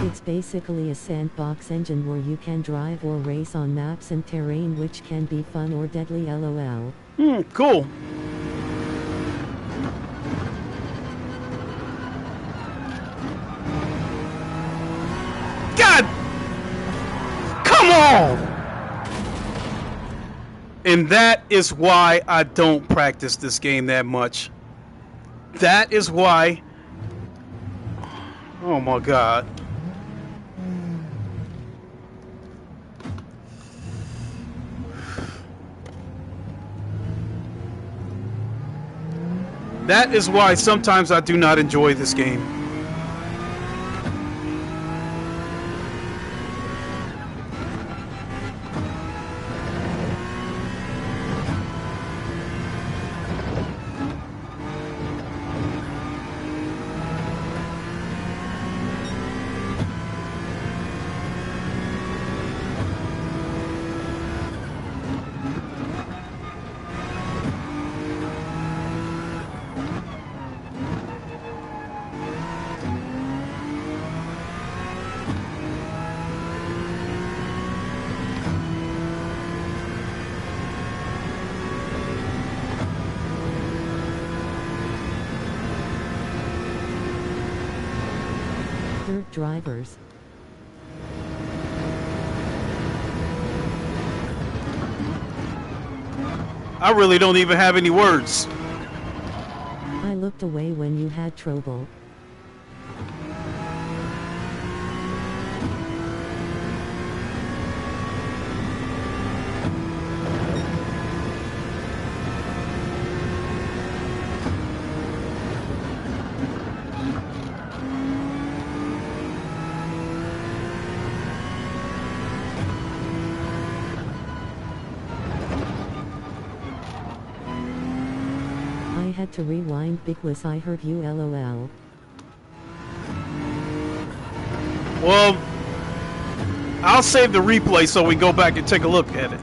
It's basically a sandbox engine where you can drive or race on maps and terrain, which can be fun or deadly, lol. Cool. God! Come on! And that is why I don't practice this game that much. That is why... Oh my God. That is why sometimes I do not enjoy this game. Dirt drivers. I really don't even have any words. I looked away when you had trouble. I had to rewind because I heard you, lol. Well, I'll save the replay so we go back and take a look at it.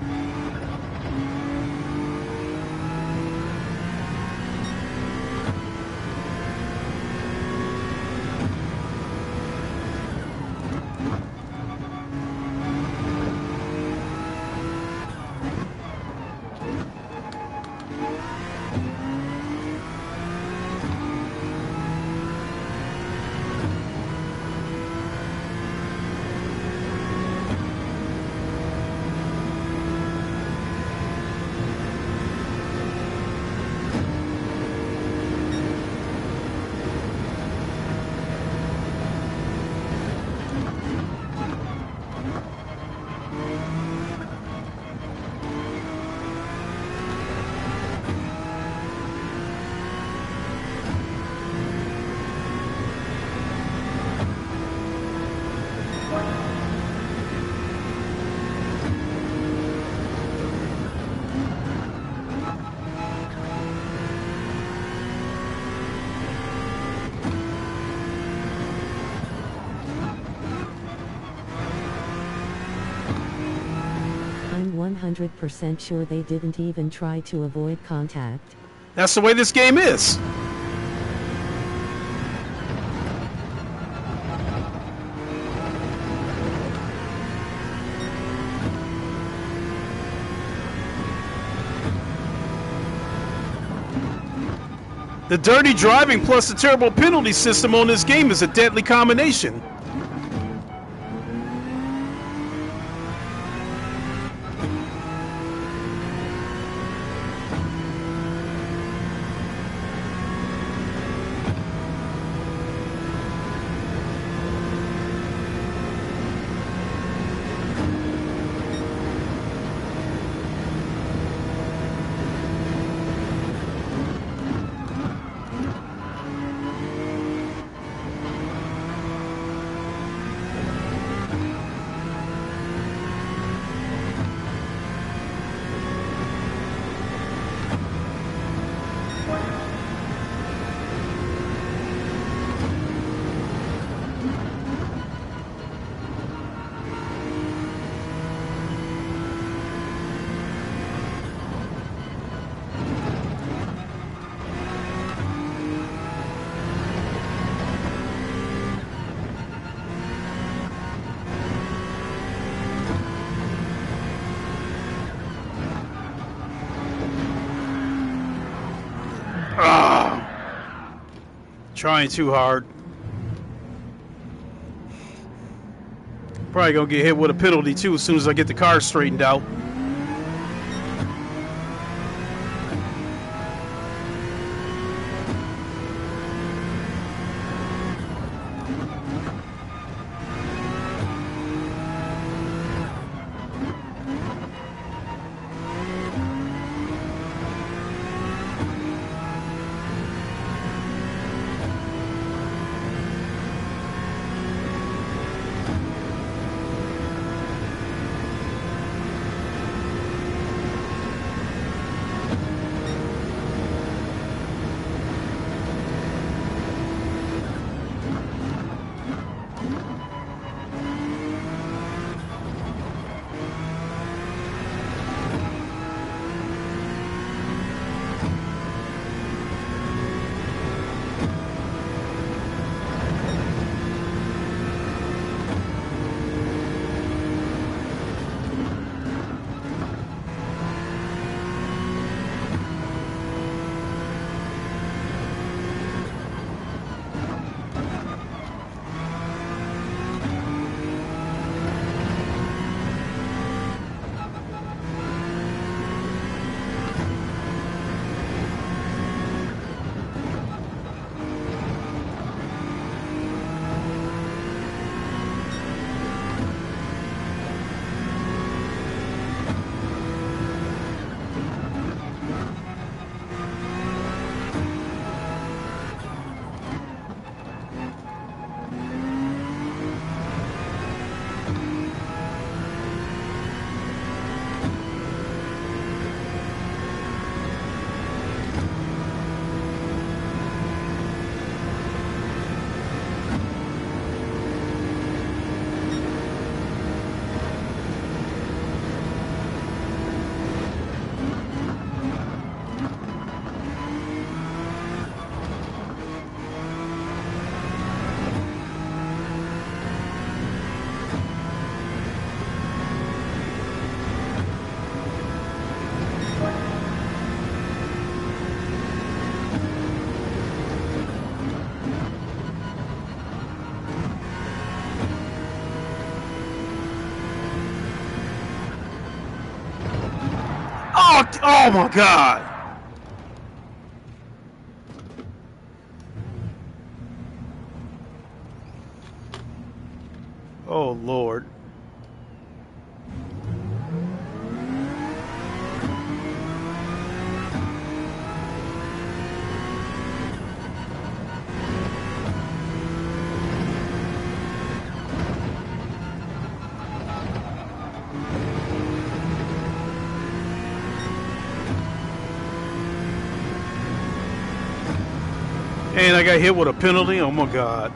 100% sure they didn't even try to avoid contact. That's the way this game is. The dirty driving plus the terrible penalty system on this game is a deadly combination. Trying too hard. Probably gonna get hit with a penalty too as soon as I get the car straightened out. Oh my God! Oh Lord. And I got hit with a penalty. Oh my God.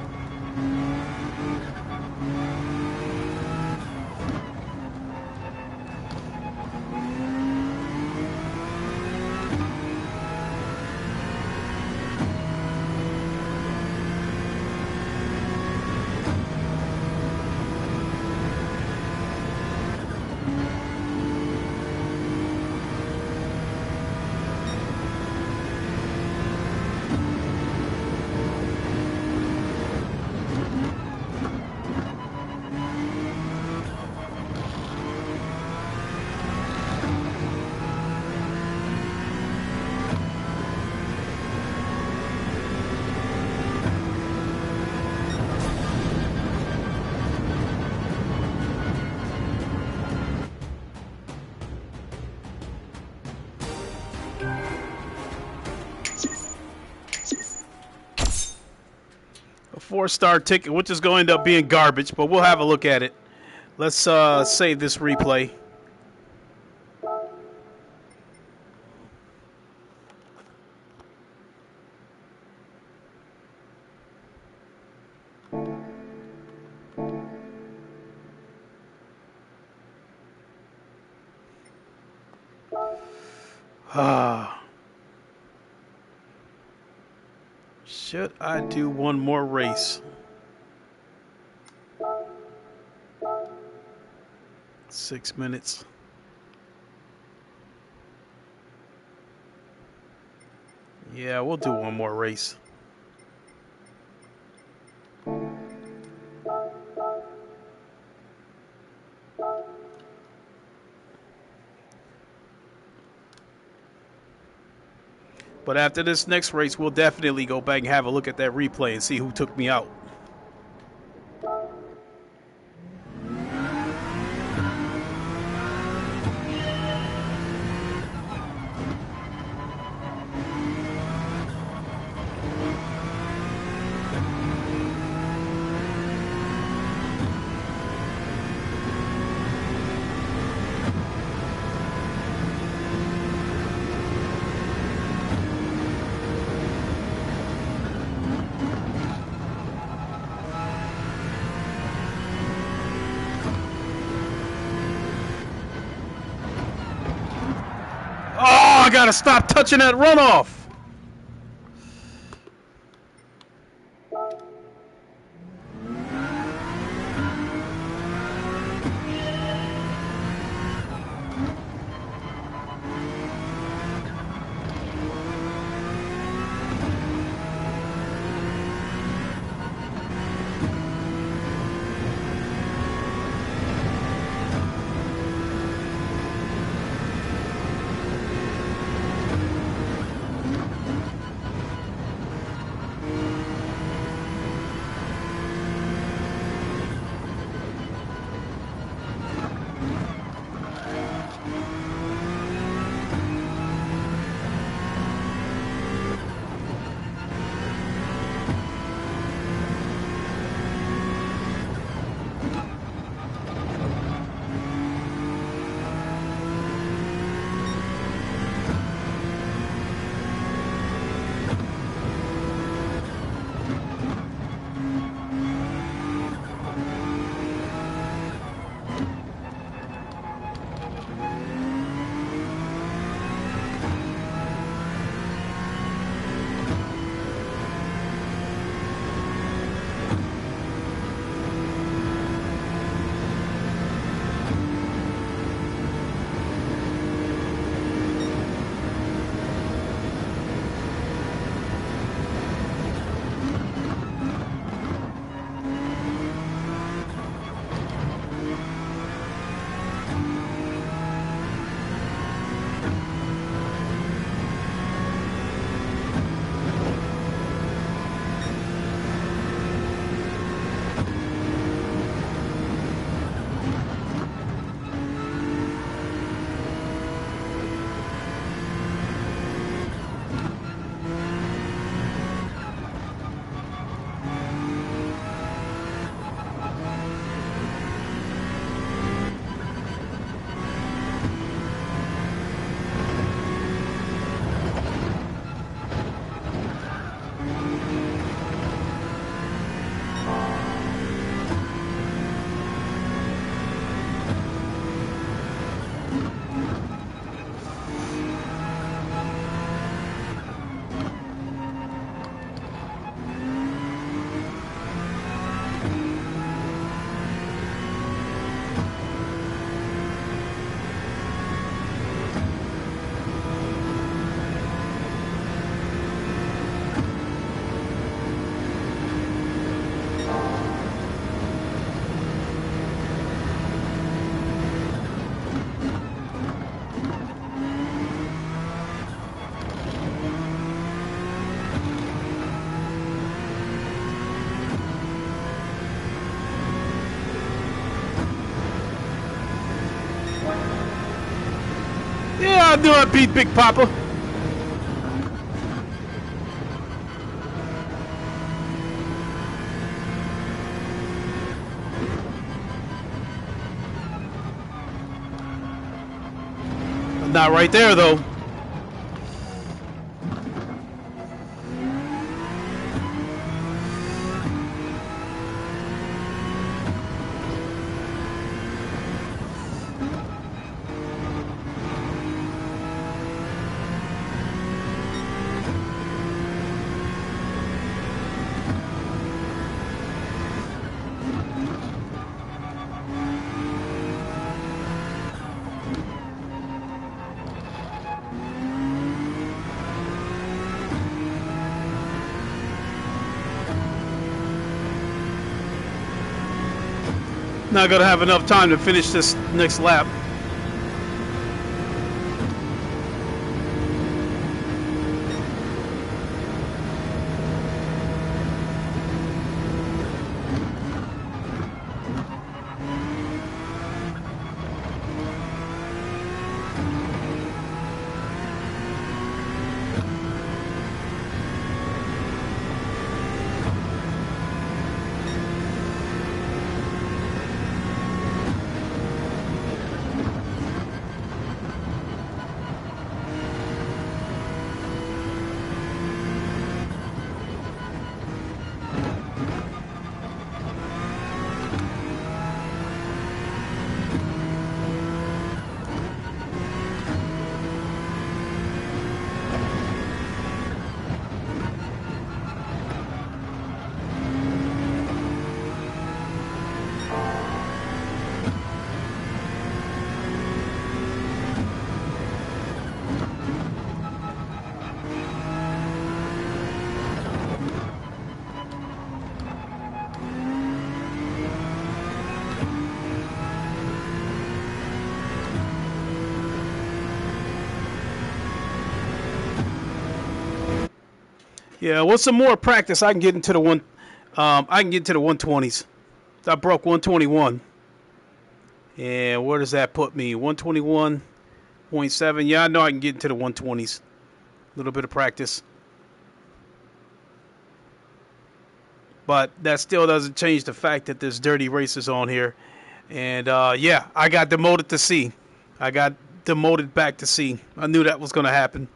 4-star ticket, which is going to end up being garbage, but we'll have a look at it. Let's save this replay. Should I do one more race? 6 minutes. Yeah, we'll do one more race. But after this next race, we'll definitely go back and have a look at that replay and see who took me out. Oh, I gotta stop touching that runoff. Yeah, I knew I beat Big Papa. Not right there, though. Not gonna have enough time to finish this next lap. Yeah, with some more practice, I can get into the one. I can get to the 120s. I broke 121. And where does that put me? 121.7. Yeah, I know I can get into the 120s. A little bit of practice. But that still doesn't change the fact that there's dirty races on here. And yeah, I got demoted to C. I got demoted back to C. I knew that was going to happen.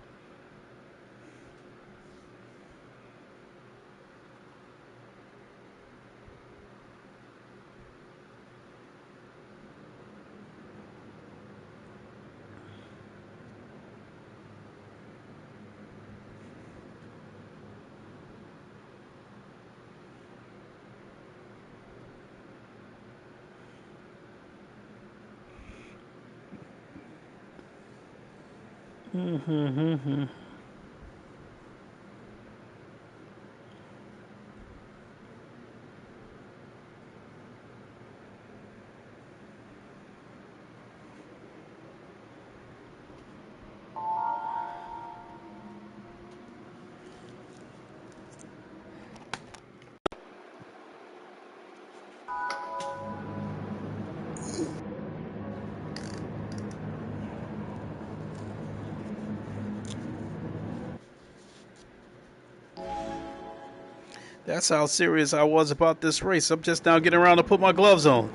That's how serious I was about this race. I'm just now getting around to put my gloves on.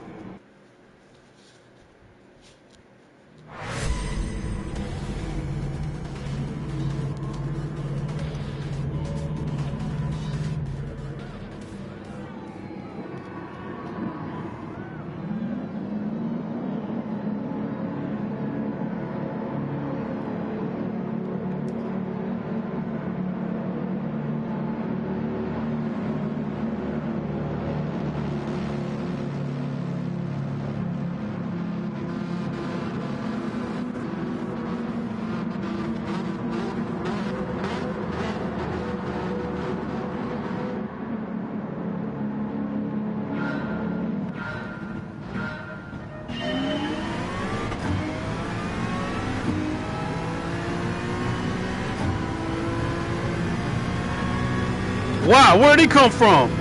Wow, where'd he come from?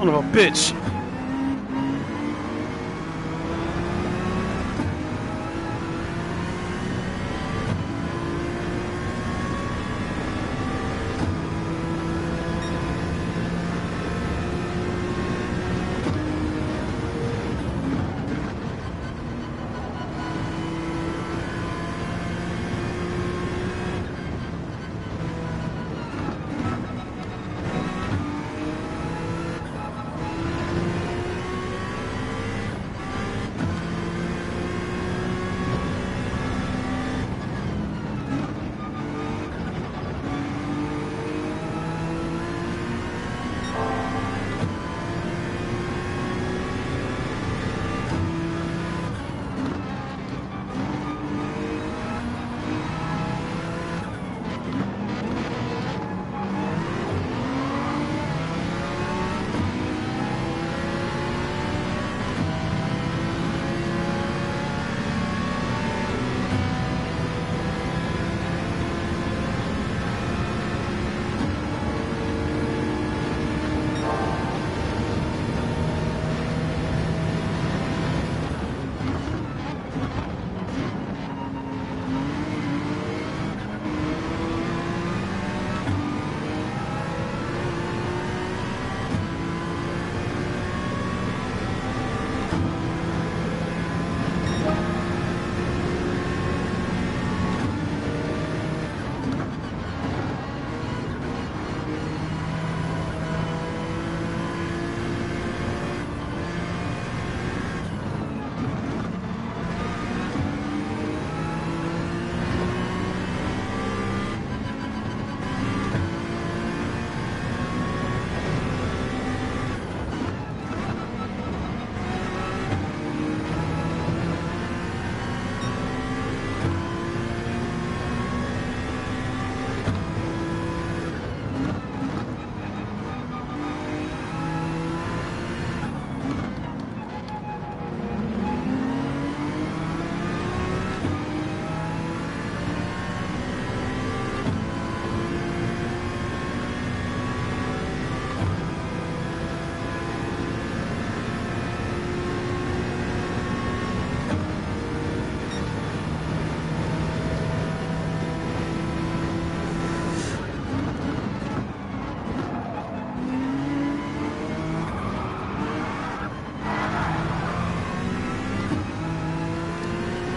Son of a bitch.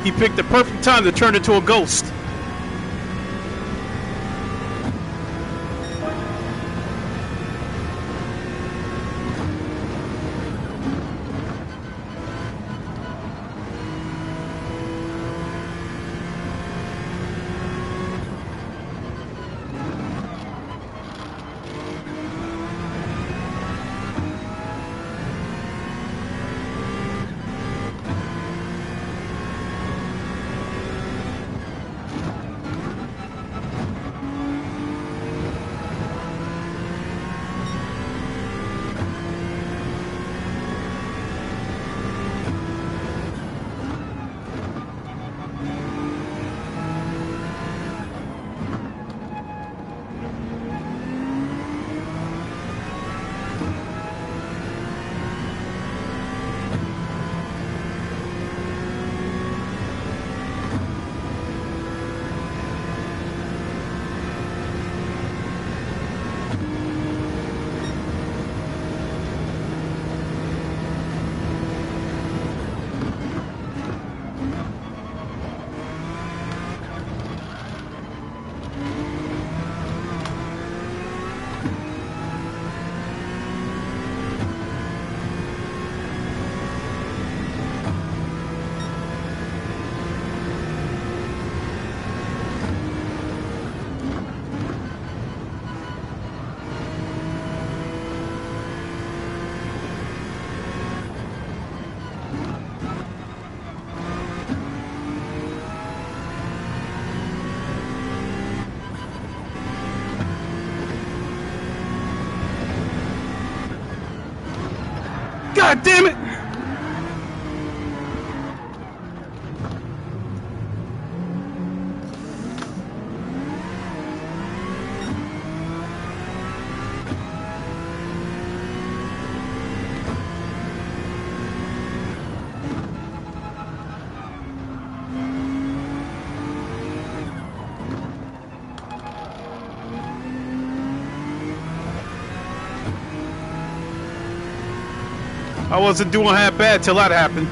He picked the perfect time to turn into a ghost. God damn it! I wasn't doing half bad till that happened.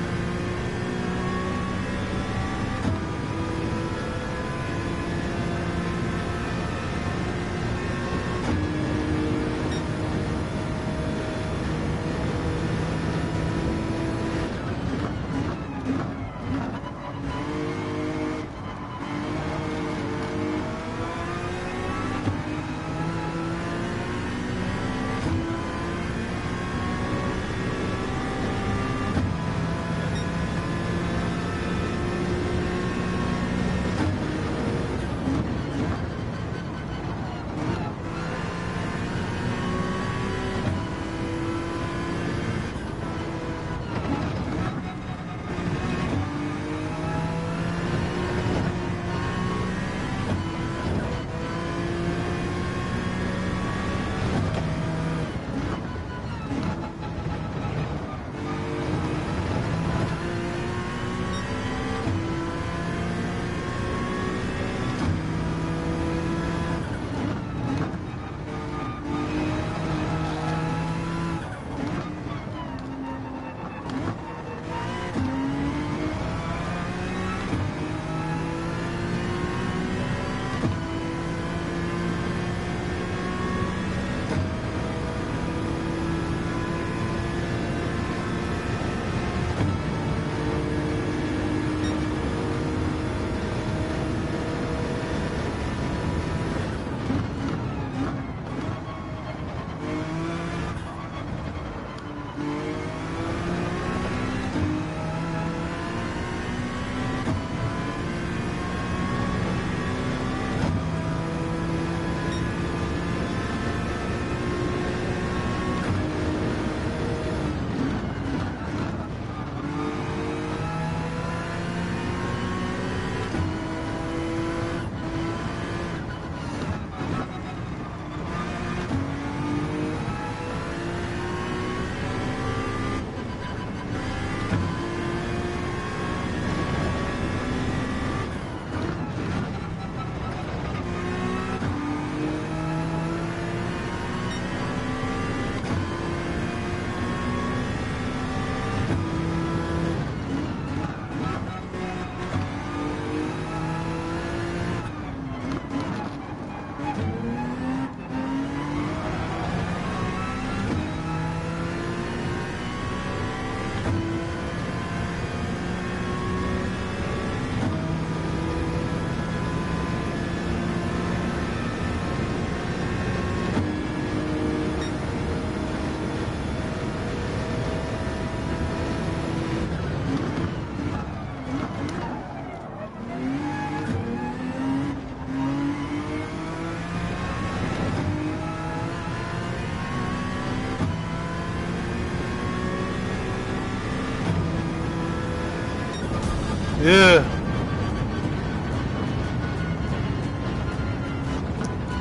Yeah.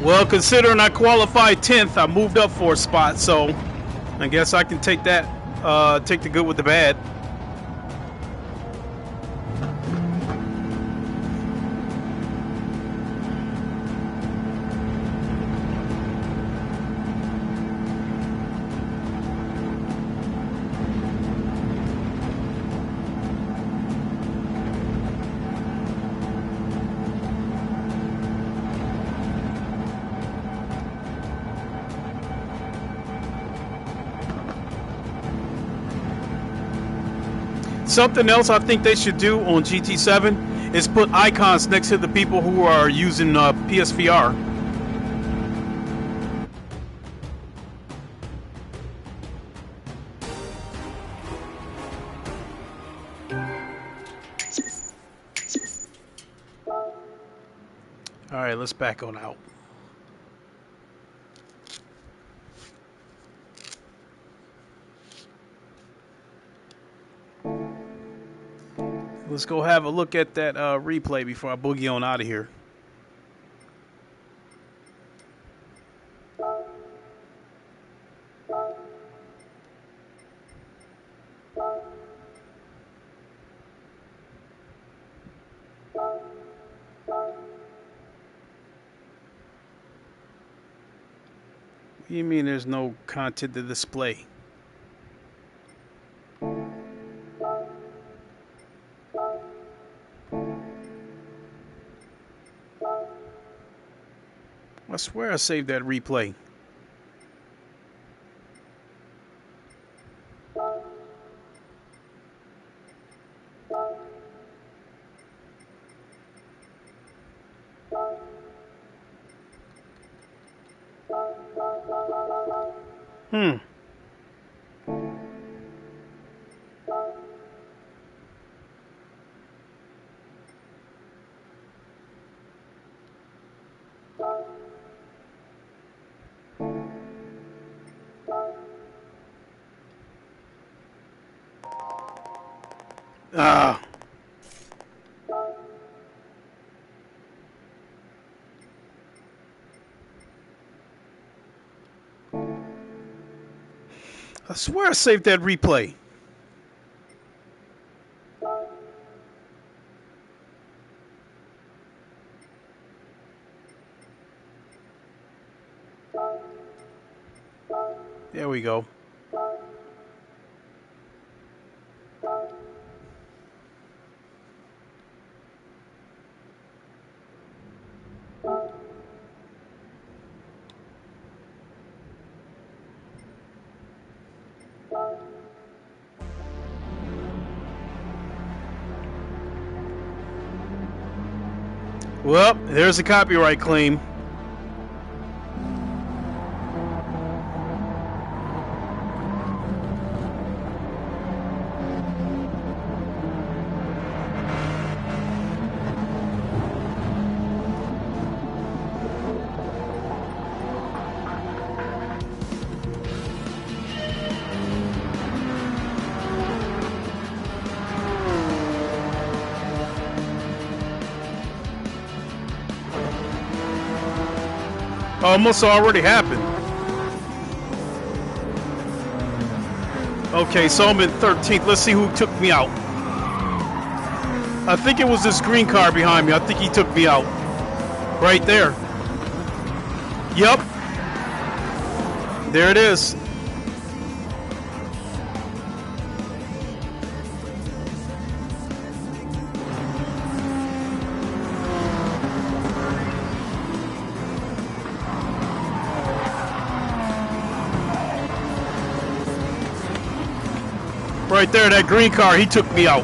Well, considering I qualified 10th, I moved up 4 spots, so I guess I can take that, take the good with the bad. Something else I think they should do on GT7 is put icons next to the people who are using PSVR. All right, let's back on out. Let's go have a look at that replay before I boogie on out of here. What do you mean there's no content to display? I swear I saved that replay. Hmm. Ah. I swear I saved that replay. There we go. Well, there's a copyright claim. Almost already happened. Okay, so I'm in 13th. Let's see who took me out. I think it was this green car behind me. I think he took me out. Right there. Yep. There it is. Right there, that green car, he took me out.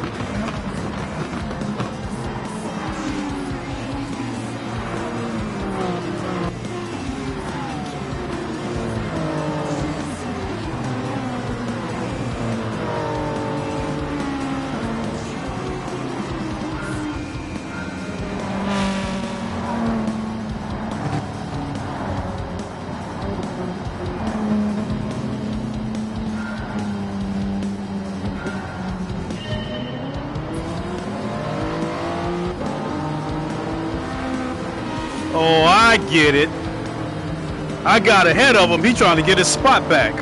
Oh, I get it. I got ahead of him. He trying to get his spot back.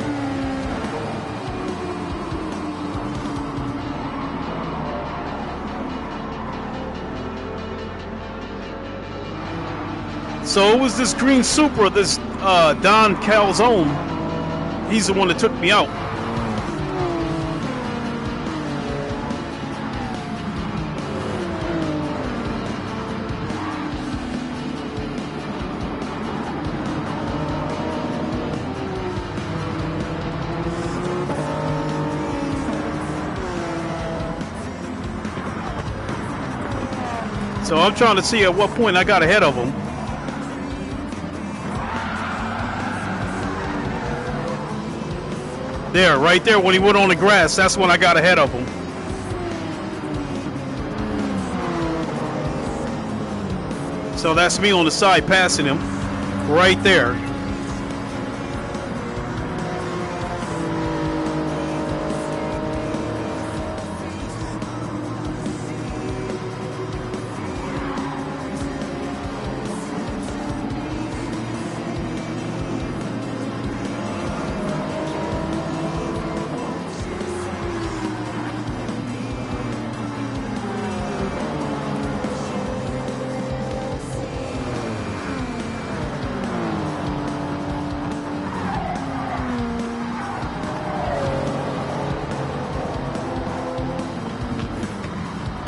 So it was this green Supra, this Don Calzone. He's the one that took me out. So I'm trying to see at what point I got ahead of him. There, right there, when he went on the grass, that's when I got ahead of him. So that's me on the side passing him. Right there.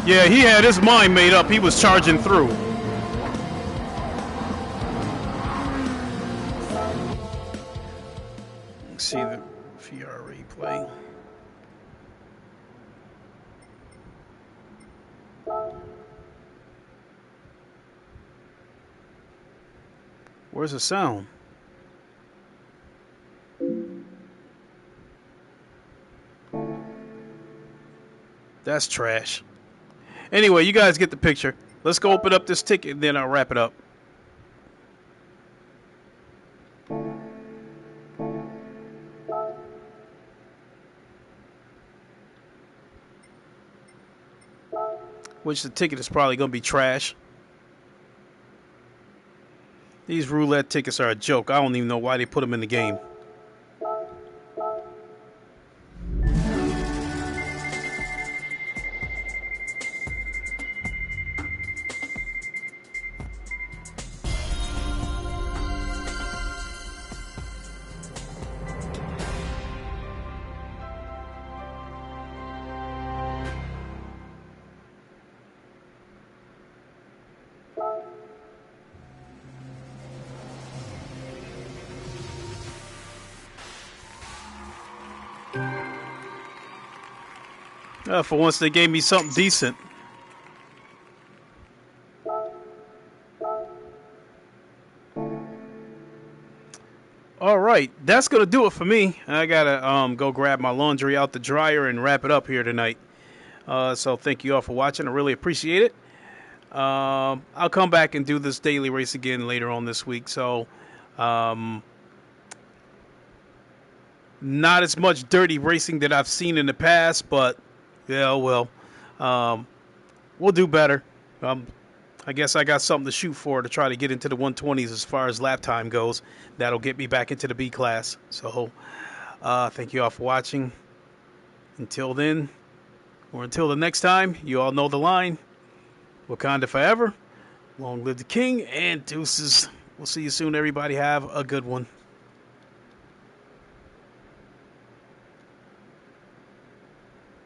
Yeah, he had his mind made up. He was charging through. see the VR replay. Where's the sound? That's trash. Anyway, you guys get the picture. Let's go open up this ticket and then I'll wrap it up. Which the ticket is probably going to be trash. These roulette tickets are a joke. I don't even know why they put them in the game. For once, they gave me something decent. All right, that's gonna do it for me. I gotta go grab my laundry out the dryer and wrap it up here tonight. So thank you all for watching. I really appreciate it. I'll come back and do this daily race again later on this week. So not as much dirty racing that I've seen in the past, but yeah, well, we'll do better. I guess I got something to shoot for to try to get into the 120s as far as lap time goes. That'll get me back into the B class. So thank you all for watching. Until then, or until the next time, you all know the line. Wakanda forever. Long live the king, and deuces. We'll see you soon, everybody. Have a good one.